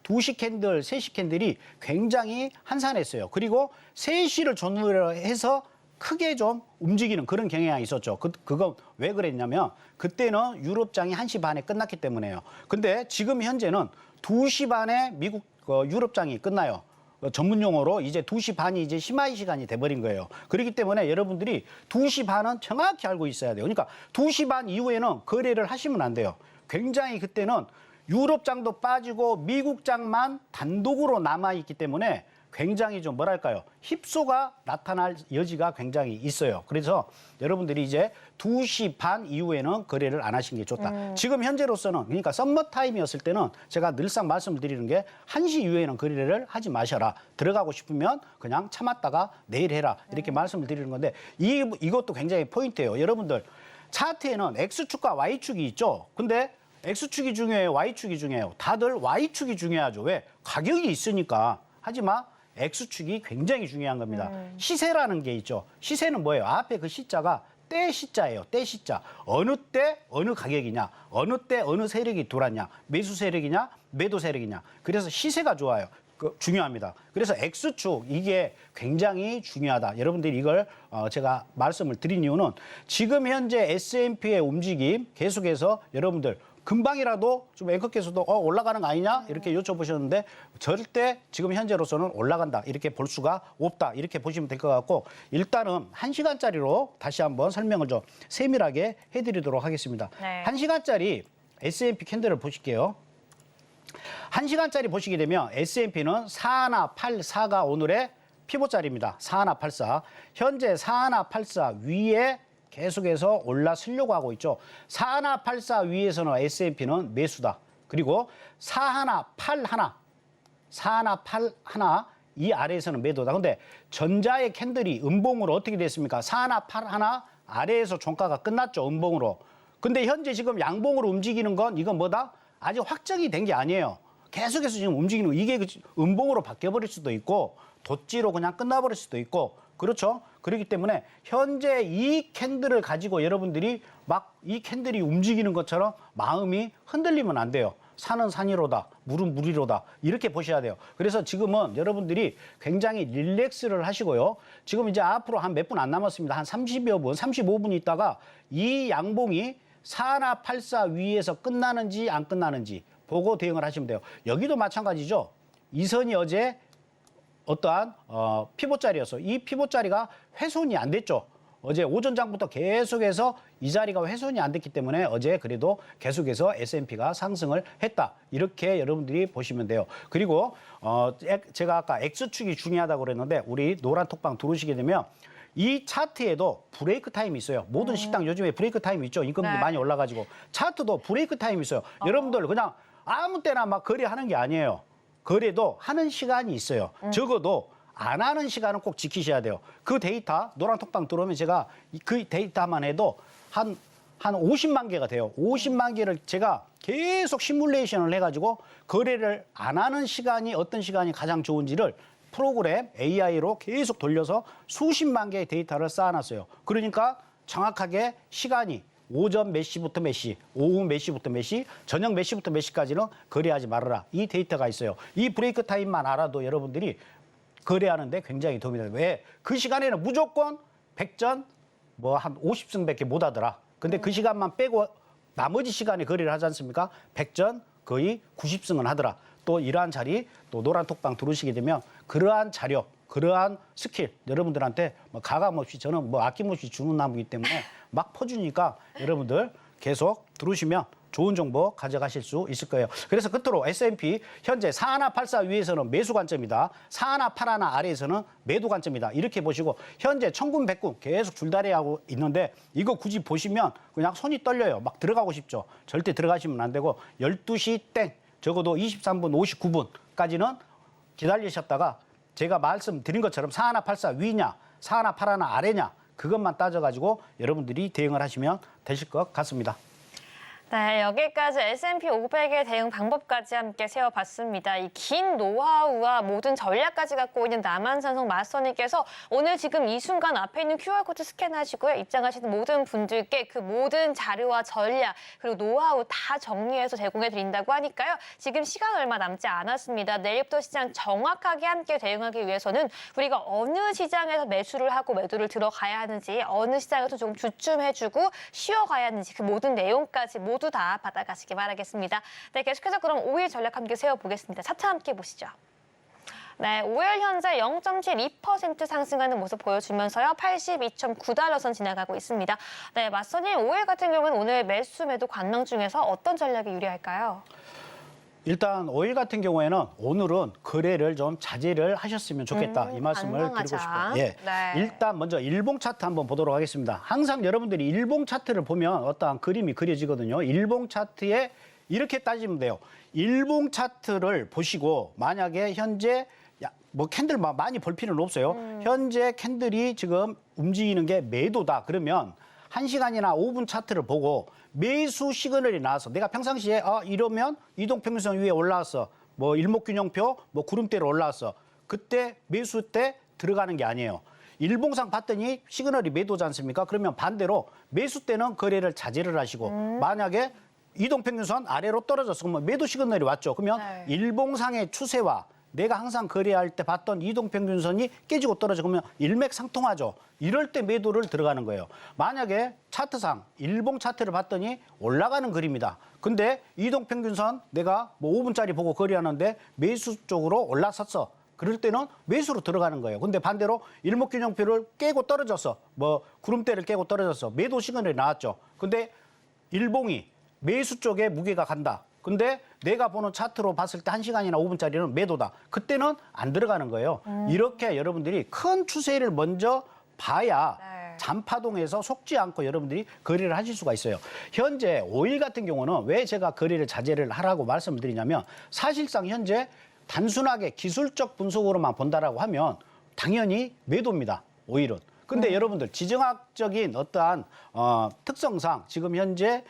2시 캔들, 3시 캔들이 굉장히 한산했어요. 그리고 3시를 전후로 해서 크게 좀 움직이는 그런 경향이 있었죠. 그건 왜 그랬냐면 그때는 유럽장이 1시 반에 끝났기 때문에요. 근데 지금 현재는 2시 반에 미국 유럽장이 끝나요. 전문 용어로 이제 2시 반이 이제 심화의 시간이 돼버린 거예요. 그렇기 때문에 여러분들이 2시 반은 정확히 알고 있어야 돼요. 그러니까 2시 반 이후에는 거래를 하시면 안 돼요. 굉장히 그때는 유럽장도 빠지고 미국장만 단독으로 남아있기 때문에 굉장히 좀 뭐랄까요. 힙소가 나타날 여지가 굉장히 있어요. 그래서 여러분들이 이제 2시 반 이후에는 거래를 안 하시는 게 좋다. 지금 현재로서는 그러니까 썸머타임이었을 때는 제가 늘상 말씀을 드리는 게 1시 이후에는 거래를 하지 마셔라. 들어가고 싶으면 그냥 참았다가 내일 해라. 이렇게 말씀을 드리는 건데 이것도 굉장히 포인트예요. 여러분들 차트에는 X축과 Y축이 있죠. 근데 X축이 중요해요? Y축이 중요해요? 다들 Y축이 중요하죠. 왜? 가격이 있으니까. 하지만 X축이 굉장히 중요한 겁니다. 시세라는 게 있죠. 시세는 뭐예요? 앞에 그 시자가 때 시자예요. 때 시자. 어느 때 어느 가격이냐. 어느 때 어느 세력이 들어왔냐. 매수 세력이냐. 매도 세력이냐. 그래서 시세가 좋아요. 중요합니다. 그래서 X축 이게 굉장히 중요하다. 여러분들이 이걸 제가 말씀을 드린 이유는 지금 현재 S&P의 움직임 계속해서 여러분들 금방이라도 좀 앵커께서도 올라가는 거 아니냐 이렇게 여쭤보셨는데 절대 지금 현재로서는 올라간다 이렇게 볼 수가 없다 이렇게 보시면 될 것 같고 일단은 1시간짜리로 다시 한번 설명을 좀 세밀하게 해드리도록 하겠습니다. 네. 1시간짜리 S&P 캔들을 보실게요. 1시간짜리 보시게 되면 S&P는 4184가 오늘의 피봇자리입니다. 4184. 현재 4184 위에 계속해서 올라서려고 하고 있죠. 4184 위에서는 S&P는 매수다. 그리고 4181 이 아래에서는 매도다. 근데 전자의 캔들이 음봉으로 어떻게 됐습니까? 4181 아래에서 종가가 끝났죠. 음봉으로. 근데 현재 지금 양봉으로 움직이는 건 이건 뭐다? 아직 확정이 된 게 아니에요. 계속해서 지금 움직이는 거. 이게 음봉으로 바뀌어버릴 수도 있고 덧지로 그냥 끝나버릴 수도 있고 그렇죠? 그렇기 때문에 현재 이 캔들을 가지고 여러분들이 막 이 캔들이 움직이는 것처럼 마음이 흔들리면 안 돼요. 산은 산이로다, 물은 물이로다 이렇게 보셔야 돼요. 그래서 지금은 여러분들이 굉장히 릴렉스를 하시고요. 지금 이제 앞으로 한 몇 분 안 남았습니다. 한 30여 분, 35분 있다가 이 양봉이 4184 위에서 끝나는지 안 끝나는지 보고 대응을 하시면 돼요. 여기도 마찬가지죠. 이 선이 어제 어떠한 피봇자리였어요. 이 피봇자리가 훼손이 안 됐죠. 어제 오전장부터 계속해서 이 자리가 훼손이 안 됐기 때문에 어제 그래도 계속해서 S&P가 상승을 했다. 이렇게 여러분들이 보시면 돼요. 그리고 제가 아까 X축이 중요하다고 그랬는데 우리 노란 톡방 들어오시게 되면 이 차트에도 브레이크 타임이 있어요. 모든 식당 요즘에 브레이크 타임이 있죠. 임금도 네. 많이 올라가지고 차트도 브레이크 타임이 있어요. 여러분들 그냥 아무 때나 막 거래하는 게 아니에요. 거래도 하는 시간이 있어요. 적어도 안 하는 시간은 꼭 지키셔야 돼요. 그 데이터 노란 톡방 들어오면 제가 그 데이터만 해도 한 50만 개가 돼요. 50만 개를 제가 계속 시뮬레이션을 해가지고 거래를 안 하는 시간이 어떤 시간이 가장 좋은지를 프로그램 AI로 계속 돌려서 수십만 개의 데이터를 쌓아놨어요. 그러니까 정확하게 시간이 오전 몇 시부터 몇 시, 오후 몇 시부터 몇 시, 저녁 몇 시부터 몇 시까지는 거래하지 말아라. 이 데이터가 있어요. 이 브레이크 타임만 알아도 여러분들이 거래하는데 굉장히 도움이 돼요. 왜? 그 시간에는 무조건 100전 뭐 한 50승밖에 못 하더라. 근데 그 시간만 빼고 나머지 시간에 거래를 하지 않습니까? 100전 거의 90승은 하더라. 또 이러한 자리, 또 노란 톡방 들어오시게 되면 그러한 자료, 그러한 스킬 여러분들한테 뭐 가감없이 저는 뭐 아낌없이 주는 나무이기 때문에 막 퍼주니까 여러분들 계속 들어오시면 좋은 정보 가져가실 수 있을 거예요. 그래서 끝으로 S&P 현재 4184 위에서는 매수 관점이다. 4181 아래에서는 매도 관점이다. 이렇게 보시고 현재 천군 백군 계속 줄다리하고 있는데 이거 굳이 보시면 그냥 손이 떨려요. 막 들어가고 싶죠. 절대 들어가시면 안 되고 12시 땡 적어도 23분 59분까지는 기다리셨다가 제가 말씀드린 것처럼 4184 위냐, 4181 아래냐 그것만 따져가지고 여러분들이 대응을 하시면 되실 것 같습니다. 네, 여기까지 S&P 500의 대응 방법까지 함께 세워봤습니다. 이 긴 노하우와 모든 전략까지 갖고 있는 남한산성 마스터님께서 오늘 지금 이 순간 앞에 있는 QR코드 스캔하시고요. 입장하시는 모든 분들께 그 모든 자료와 전략 그리고 노하우 다 정리해서 제공해드린다고 하니까요. 지금 시간 얼마 남지 않았습니다. 내일부터 시장 정확하게 함께 대응하기 위해서는 우리가 어느 시장에서 매수를 하고 매도를 들어가야 하는지 어느 시장에서 조금 주춤해주고 쉬어가야 하는지 그 모든 내용까지 모두 다 받아가시기 바라겠습니다. 네, 계속해서 그럼 5일 전략 함께 세워보겠습니다. 차트 함께 보시죠. 네, 5일 현재 0.72% 상승하는 모습 보여주면서요. 82.9달러 선 지나가고 있습니다. 네, 마스터님 5일 같은 경우는 오늘 매수 매도 관망 중에서 어떤 전략이 유리할까요? 일단 5일 같은 경우에는 오늘은 거래를 좀 자제를 하셨으면 좋겠다. 이 말씀을 드리고 싶어요. 예. 네. 일단 먼저 일봉 차트 한번 보도록 하겠습니다. 항상 여러분들이 일봉 차트를 보면 어떠한 그림이 그려지거든요. 일봉 차트에 이렇게 따지면 돼요. 일봉 차트를 보시고 만약에 현재 뭐 캔들 많이 볼 필요는 없어요. 현재 캔들이 지금 움직이는 게 매도다. 그러면 1시간이나 5분 차트를 보고 매수 시그널이 나와서 내가 평상시에 이러면 이동평균선 위에 올라왔어. 뭐 일목균형표, 뭐 구름대로 올라왔어. 그때 매수 때 들어가는 게 아니에요. 일봉상 봤더니 시그널이 매도지 않습니까? 그러면 반대로 매수 때는 거래를 자제를 하시고 만약에 이동평균선 아래로 떨어졌어. 그러면 매도 시그널이 왔죠. 그러면 네. 일봉상의 추세와 내가 항상 거래할 때 봤던 이동평균선이 깨지고 떨어져 그러면 일맥상통하죠. 이럴 때 매도를 들어가는 거예요. 만약에 차트상 일봉 차트를 봤더니 올라가는 그림이다. 근데 이동평균선 내가 뭐 5분짜리 보고 거래하는데 매수 쪽으로 올라섰어. 그럴 때는 매수로 들어가는 거예요. 근데 반대로 일목균형표를 깨고 떨어졌어. 뭐 구름대를 깨고 떨어졌어. 매도 시그널이 나왔죠. 근데 일봉이 매수 쪽에 무게가 간다. 근데 내가 보는 차트로 봤을 때 1시간이나 5분짜리는 매도다. 그때는 안 들어가는 거예요. 이렇게 여러분들이 큰 추세를 먼저 봐야 네. 잔파동에서 속지 않고 여러분들이 거래를 하실 수가 있어요. 현재 5일 같은 경우는 왜 제가 거래를 자제를 하라고 말씀을 드리냐면 사실상 현재 단순하게 기술적 분석으로만 본다라고 하면 당연히 매도입니다. 5일은. 근데 여러분들 지정학적인 어떠한 특성상 지금 현재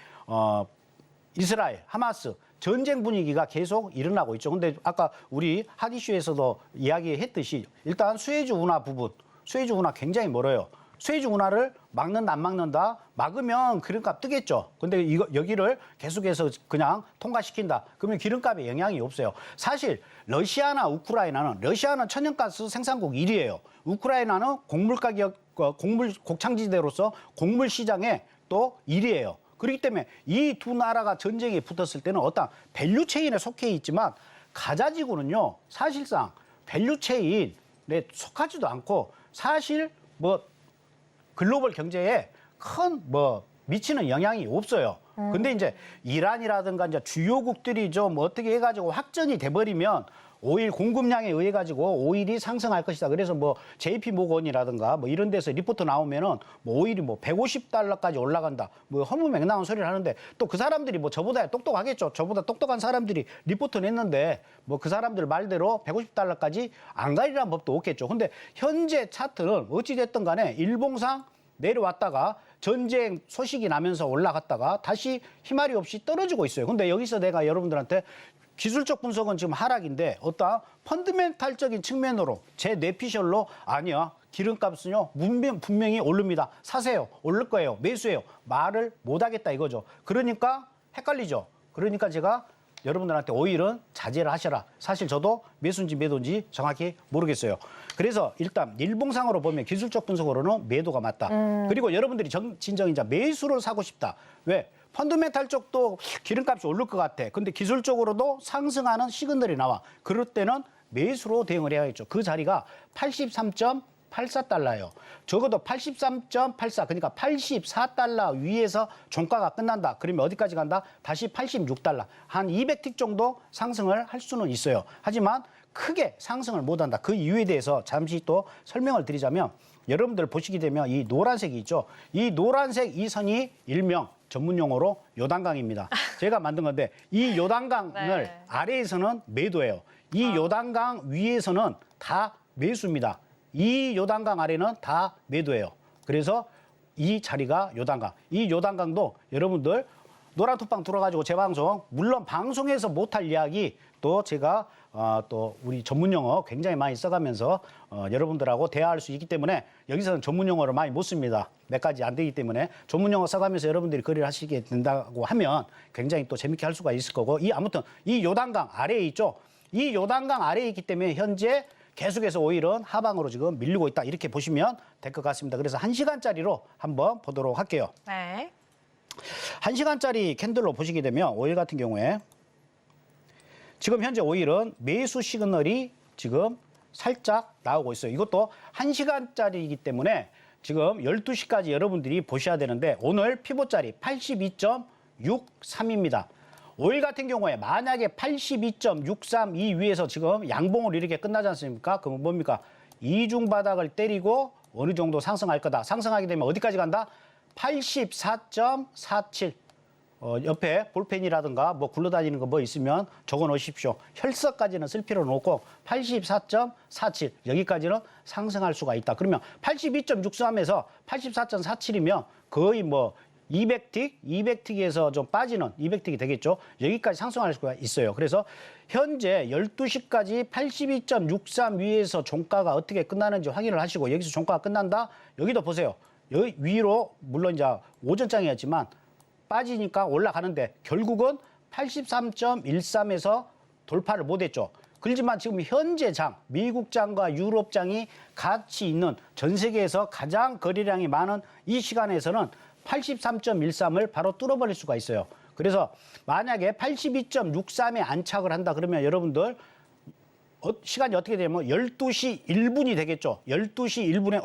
이스라엘, 하마스 전쟁 분위기가 계속 일어나고 있죠. 근데 아까 우리 핫 이슈에서도 이야기했듯이 일단 수에즈 운하 부분, 수에즈 운하 굉장히 멀어요. 수에즈 운하를 막는다 안 막는다 막으면 기름값 뜨겠죠. 근데 여기를 계속해서 그냥 통과시킨다. 그러면 기름값에 영향이 없어요. 사실 러시아나 우크라이나는 러시아는 천연가스 생산국 1위예요. 우크라이나는 곡물 가격, 곡물 곡창지대로서 곡물 시장에 또 1위예요. 그렇기 때문에 이 두 나라가 전쟁에 붙었을 때는 어떤 밸류체인에 속해 있지만 가자지구는요 사실상 밸류체인에 속하지도 않고 사실 뭐 글로벌 경제에 큰 뭐 미치는 영향이 없어요. 근데 이제 이란이라든가 이제 주요국들이 좀 어떻게 해가지고 확전이 돼버리면 5일 공급량에 의해 가지고 오일이 상승할 것이다. 그래서 뭐 JP 모건이라든가 뭐 이런 데서 리포트 나오면은 뭐 오일이 뭐 150달러까지 올라간다. 뭐 허무맹랑한 소리를 하는데 또 그 사람들이 뭐 저보다 똑똑하겠죠. 저보다 똑똑한 사람들이 리포트 냈는데 뭐 그 사람들 말대로 150달러까지 안 가리라는 법도 없겠죠. 근데 현재 차트는 어찌 됐든 간에 일봉상 내려왔다가 전쟁 소식이 나면서 올라갔다가 다시 희말이 없이 떨어지고 있어요. 근데 여기서 내가 여러분들한테 기술적 분석은 지금 하락인데 어떤 펀드멘탈적인 측면으로 제 뇌피셜로 아니야. 기름값은요 분명히 오릅니다. 사세요. 오를 거예요. 매수해요. 말을 못하겠다 이거죠. 그러니까 헷갈리죠. 그러니까 제가 여러분들한테 오일은 자제를 하셔라. 사실 저도 매수인지 매도인지 정확히 모르겠어요. 그래서 일단 일봉상으로 보면 기술적 분석으로는 매도가 맞다. 그리고 여러분들이 진정 이제 매수를 사고 싶다. 왜? 펀드멘탈 쪽도 기름값이 오를 것 같아. 근데 기술적으로도 상승하는 시그널이 나와. 그럴 때는 매수로 대응을 해야겠죠. 그 자리가 83.84달러예요. 적어도 83.84 그러니까 84달러 위에서 종가가 끝난다. 그러면 어디까지 간다? 다시 86달러. 한 200틱 정도 상승을 할 수는 있어요. 하지만 크게 상승을 못한다. 그 이유에 대해서 잠시 또 설명을 드리자면 여러분들 보시게 되면 이 노란색이 있죠. 이 노란색 이 선이 일명 전문용어로 요단강입니다. 제가 만든 건데 이 요단강을 네. 아래에서는 매도예요. 이 요단강 위에서는 다 매수입니다. 이 요단강 아래는 다 매도예요. 그래서 이 자리가 요단강. 이 요단강도 여러분들 노란톡방 들어가지고 제 방송, 물론 방송에서 못할 이야기 또 제가 또 우리 전문 용어 굉장히 많이 써가면서 여러분들하고 대화할 수 있기 때문에 여기서는 전문 용어를 많이 못 씁니다. 몇 가지 안 되기 때문에 전문 용어 써가면서 여러분들이 거래를 하시게 된다고 하면 굉장히 또 재밌게 할 수가 있을 거고, 아무튼 이 요단강 아래에 있죠. 이 요단강 아래에 있기 때문에 현재 계속해서 오일은 하방으로 지금 밀리고 있다. 이렇게 보시면 될 것 같습니다. 그래서 1시간짜리로 한번 보도록 할게요. 네. 1시간짜리 캔들로 보시게 되면 오일 같은 경우에 지금 현재 오일은 매수 시그널이 지금 살짝 나오고 있어요. 이것도 1시간짜리이기 때문에 지금 12시까지 여러분들이 보셔야 되는데 오늘 피봇짜리 82.63입니다. 오일 같은 경우에 만약에 82.63 이 위에서 지금 양봉으로 이렇게 끝나지 않습니까? 그러면 뭡니까? 이중 바닥을 때리고 어느 정도 상승할 거다. 상승하게 되면 어디까지 간다? 84.47. 옆에 볼펜이라든가 뭐 굴러다니는 거 뭐 있으면 적어 놓으십시오. 혈서까지는 쓸 필요는 없고 84.47 여기까지는 상승할 수가 있다. 그러면 82.63에서 84.47이면 거의 뭐 200틱에서 좀 빠지는 200틱이 되겠죠. 여기까지 상승할 수가 있어요. 그래서 현재 12시까지 82.63 위에서 종가가 어떻게 끝나는지 확인을 하시고, 여기서 종가가 끝난다? 여기도 보세요. 여기 위로 물론 이제 오전장이었지만 빠지니까 올라가는데 결국은 83.13에서 돌파를 못했죠. 그렇지만 지금 현재 장, 미국 장과 유럽 장이 같이 있는 전 세계에서 가장 거래량이 많은 이 시간에서는 83.13을 바로 뚫어버릴 수가 있어요. 그래서 만약에 82.63에 안착을 한다 그러면 여러분들 시간이 어떻게 되면 12시 1분이 되겠죠. 12시 1분에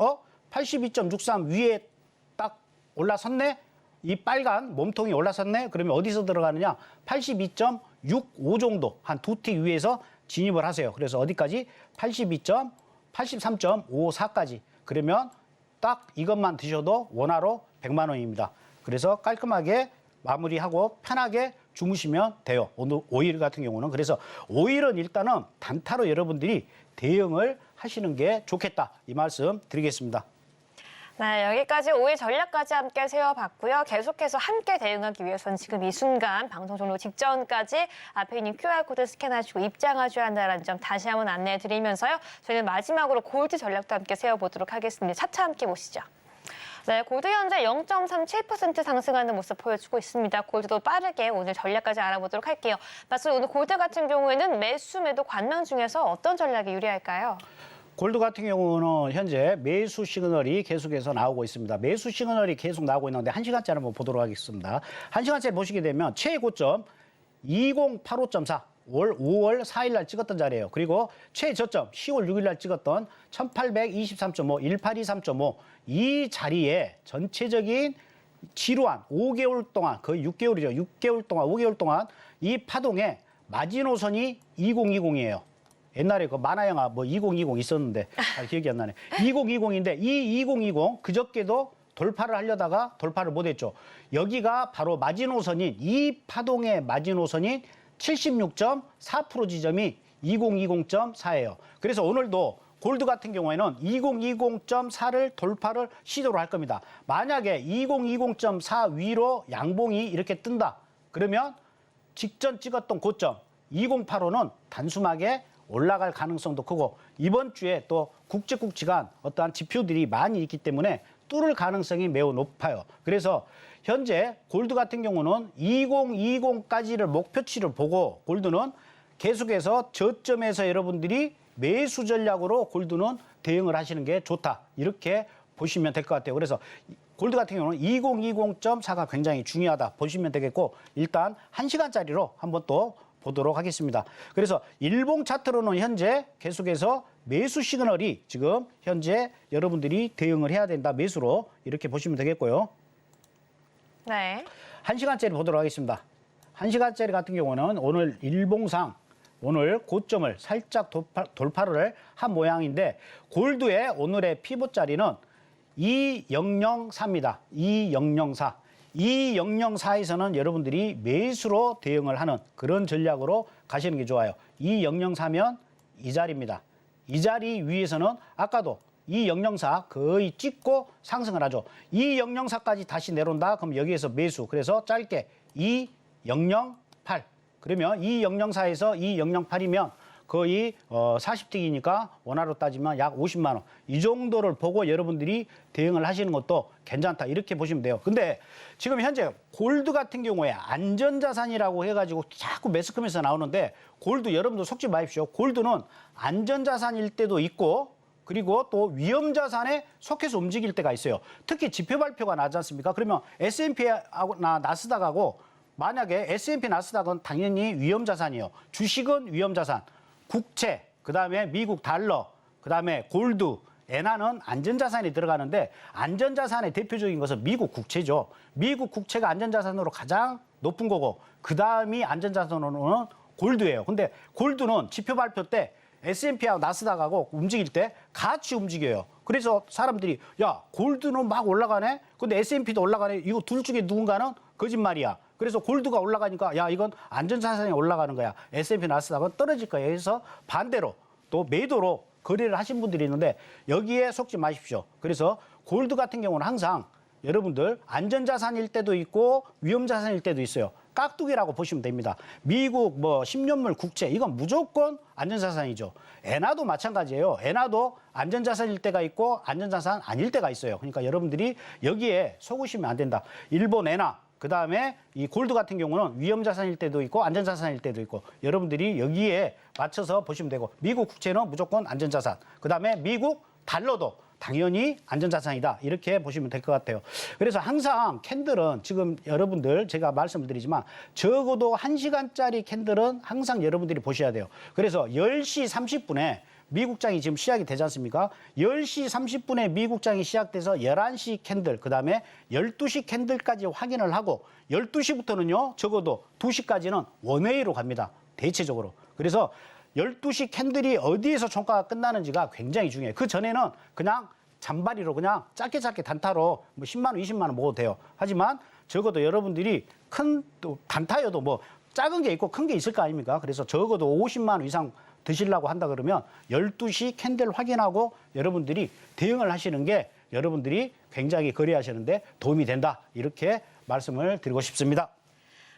82.63 위에 딱 올라섰네? 이 빨간 몸통이 올라섰네? 그러면 어디서 들어가느냐? 82.65 정도, 한 두 틱 위에서 진입을 하세요. 그래서 어디까지? 83.54까지. 그러면 딱 이것만 드셔도 원화로 100만 원입니다. 그래서 깔끔하게 마무리하고 편하게 주무시면 돼요. 오늘 오일 같은 경우는. 그래서 오일은 일단은 단타로 여러분들이 대응을 하시는 게 좋겠다. 이 말씀 드리겠습니다. 네, 여기까지 오일 전략까지 함께 세워봤고요. 계속해서 함께 대응하기 위해서는 지금 이 순간 방송 종료 직전까지 앞에 있는 QR코드 스캔하시고 입장하셔야 한다는 점 다시 한번 안내해드리면서요. 저희는 마지막으로 골드 전략도 함께 세워보도록 하겠습니다. 차차 함께 보시죠. 네, 골드 현재 0.37% 상승하는 모습 보여주고 있습니다. 골드도 빠르게 오늘 전략까지 알아보도록 할게요. 맞습니다. 오늘 골드 같은 경우에는 매수 매도 관망 중에서 어떤 전략이 유리할까요? 골드 같은 경우는 현재 매수 시그널이 계속해서 나오고 있습니다. 매수 시그널이 계속 나오고 있는데 1시간짜리 한번 보도록 하겠습니다. 1시간짜리 보시게 되면 최고점 2085.4 올 5월 4일 날 찍었던 자리예요. 그리고 최저점 10월 6일 날 찍었던 1823.5, 1823.5 이 자리에 전체적인 지루한 5개월 동안, 거의 6개월이죠. 6개월 동안, 5개월 동안 이 파동의 마지노선이 2020이에요. 옛날에 그 만화 영화 뭐 2020 있었는데 기억이 안 나네. 2020인데 이 2020 그저께도 돌파를 하려다가 돌파를 못했죠. 여기가 바로 마지노선인 이 파동의 마지노선인 76.4% 지점이 2020.4예요. 그래서 오늘도 골드 같은 경우에는 2020.4를 돌파를 시도를 할 겁니다. 만약에 2020.4 위로 양봉이 이렇게 뜬다. 그러면 직전 찍었던 고점 2085는 단숨하게 올라갈 가능성도 크고 이번 주에 또 굵직굵직한 어떠한 지표들이 많이 있기 때문에 뚫을 가능성이 매우 높아요. 그래서 현재 골드 같은 경우는 2020까지를 목표치를 보고 골드는 계속해서 저점에서 여러분들이 매수 전략으로 골드는 대응을 하시는 게 좋다. 이렇게 보시면 될 것 같아요. 그래서 골드 같은 경우는 2020.4가 굉장히 중요하다 보시면 되겠고 일단 1시간짜리로 한번 또 보도록 하겠습니다. 그래서 일봉 차트로는 현재 계속해서 매수 시그널이 지금 현재 여러분들이 대응을 해야 된다. 매수로 이렇게 보시면 되겠고요. 네. 1시간짜리 보도록 하겠습니다. 1시간짜리 같은 경우는 오늘 일봉상 오늘 고점을 살짝 돌파를 한 모양인데 골드의 오늘의 피봇 자리는 2004입니다. 2004. 2004에서는 여러분들이 매수로 대응을 하는 그런 전략으로 가시는 게 좋아요. 2004면 이 자리입니다. 이 자리 위에서는 아까도 이 영영사 거의 찍고 상승을 하죠. 이 영영사까지 다시 내려온다. 그럼 여기에서 매수. 그래서 짧게 2008. 그러면 이 영영사에서 이 008이면 거의 40틱이니까 원화로 따지면 약 50만 원. 이 정도를 보고 여러분들이 대응을 하시는 것도 괜찮다. 이렇게 보시면 돼요. 근데 지금 현재 골드 같은 경우에 안전자산이라고 해가지고 자꾸 매스컴에서 나오는데 골드 여러분들 속지 마십시오. 골드는 안전자산일 때도 있고 그리고 또 위험자산에 속해서 움직일 때가 있어요. 특히 지표 발표가 나지 않습니까? 그러면 S&P하고나 나스닥하고 만약에 S&P 나스닥은 당연히 위험자산이에요. 주식은 위험자산, 국채, 그다음에 미국 달러, 그다음에 골드, 엔화는 안전자산이 들어가는데 안전자산의 대표적인 것은 미국 국채죠. 미국 국채가 안전자산으로 가장 높은 거고 그다음이 안전자산으로는 골드예요. 근데 골드는 지표 발표 때 S&P하고 나스닥하고 움직일 때 같이 움직여요. 그래서 사람들이 야 골드는 막 올라가네. 근데 S&P도 올라가네. 이거 둘 중에 누군가는 거짓말이야. 그래서 골드가 올라가니까 야 이건 안전자산이 올라가는 거야. S&P 나스닥은 떨어질 거야. 그래서 반대로 또 매도로 거래를 하신 분들이 있는데 여기에 속지 마십시오. 그래서 골드 같은 경우는 항상 여러분들 안전자산일 때도 있고 위험자산일 때도 있어요. 깍두기라고 보시면 됩니다. 미국 뭐 10년물 국채 이건 무조건 안전자산이죠. 엔화도 마찬가지예요. 엔화도 안전자산일 때가 있고 안전자산 아닐 때가 있어요. 그러니까 여러분들이 여기에 속으시면 안 된다. 일본 엔화 그다음에 이 골드 같은 경우는 위험자산일 때도 있고 안전자산일 때도 있고 여러분들이 여기에 맞춰서 보시면 되고 미국 국채는 무조건 안전자산 그다음에 미국 달러도 당연히 안전자산이다. 이렇게 보시면 될 것 같아요. 그래서 항상 캔들은 지금 여러분들 제가 말씀을 드리지만 적어도 1시간짜리 캔들은 항상 여러분들이 보셔야 돼요. 그래서 10시 30분에 미국장이 지금 시작이 되지 않습니까? 10시 30분에 미국장이 시작돼서 11시 캔들, 그 다음에 12시 캔들까지 확인을 하고 12시부터는요, 적어도 2시까지는 원웨이로 갑니다. 대체적으로. 그래서 12시 캔들이 어디에서 총가가 끝나는지가 굉장히 중요해요. 그 전에는 그냥 잔바리로 그냥 짧게 단타로 뭐 10만 원, 20만 원 먹어도 돼요. 하지만 적어도 여러분들이 큰 또 단타여도 뭐 작은 게 있고 큰 게 있을 거 아닙니까? 그래서 적어도 50만 원 이상 드시려고 한다 그러면 12시 캔들 확인하고 여러분들이 대응을 하시는 게 여러분들이 굉장히 거래하시는데 도움이 된다. 이렇게 말씀을 드리고 싶습니다.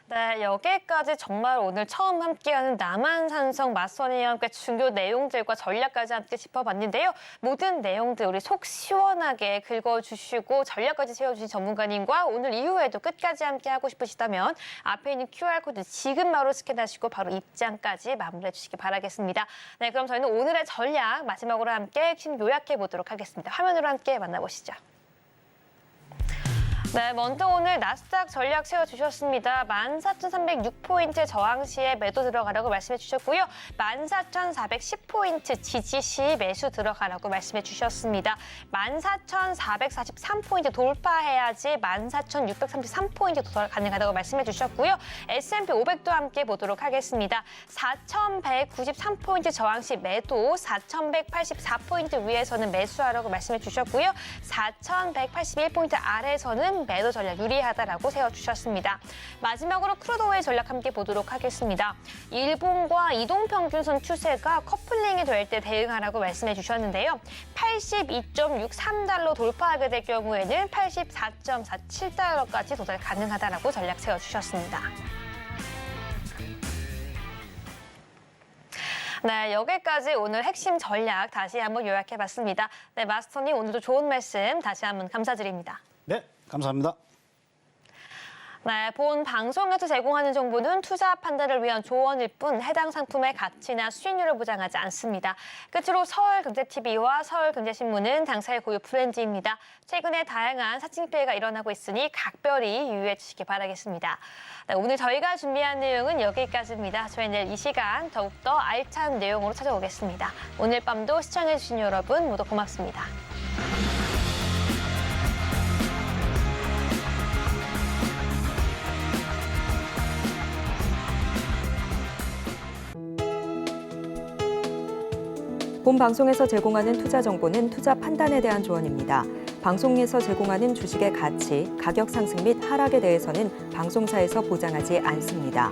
네, 여기까지 정말 오늘 처음 함께하는 남한산성 맞선이와 함께 중요 내용들과 전략까지 함께 짚어봤는데요. 모든 내용들 우리 속 시원하게 긁어주시고 전략까지 세워주신 전문가님과 오늘 이후에도 끝까지 함께하고 싶으시다면 앞에 있는 QR코드 지금 바로 스캔하시고 바로 입장까지 마무리해 주시기 바라겠습니다. 네, 그럼 저희는 오늘의 전략 마지막으로 함께 핵심 요약해 보도록 하겠습니다. 화면으로 함께 만나보시죠. 네, 먼저 오늘 나스닥 전략 세워주셨습니다. 14,306포인트 저항 시에 매도 들어가라고 말씀해 주셨고요. 14,410포인트 지지 시 매수 들어가라고 말씀해 주셨습니다. 14,443포인트 돌파해야지 14,633포인트 도달 가능하다고 말씀해 주셨고요. S&P 500도 함께 보도록 하겠습니다. 4,193포인트 저항 시 매도, 4,184포인트 위에서는 매수하라고 말씀해 주셨고요. 4,181포인트 아래에서는 매도 전략 유리하다라고 세워주셨습니다. 마지막으로 크루드 오일 전략 함께 보도록 하겠습니다. 일본과 이동평균선 추세가 커플링이 될 때 대응하라고 말씀해 주셨는데요. 82.63달러 돌파하게 될 경우에는 84.47달러까지 도달 가능하다라고 전략 세워주셨습니다. 네, 여기까지 오늘 핵심 전략 다시 한번 요약해봤습니다. 네, 마스터님 오늘도 좋은 말씀 다시 한번 감사드립니다. 네, 감사합니다. 네, 본 방송에서 제공하는 정보는 투자 판단을 위한 조언일 뿐 해당 상품의 가치나 수익률을 보장하지 않습니다. 끝으로 서울경제TV와 서울경제신문은 당사의 고유 브랜드입니다. 최근에 다양한 사칭 피해가 일어나고 있으니 각별히 유의해 주시기 바라겠습니다. 네, 오늘 저희가 준비한 내용은 여기까지입니다. 저희는 내일 이 시간 더욱더 알찬 내용으로 찾아오겠습니다. 오늘 밤도 시청해 주신 여러분 모두 고맙습니다. 본 방송에서 제공하는 투자 정보는 투자 판단에 대한 조언입니다. 방송에서 제공하는 주식의 가치, 가격 상승 및 하락에 대해서는 방송사에서 보장하지 않습니다.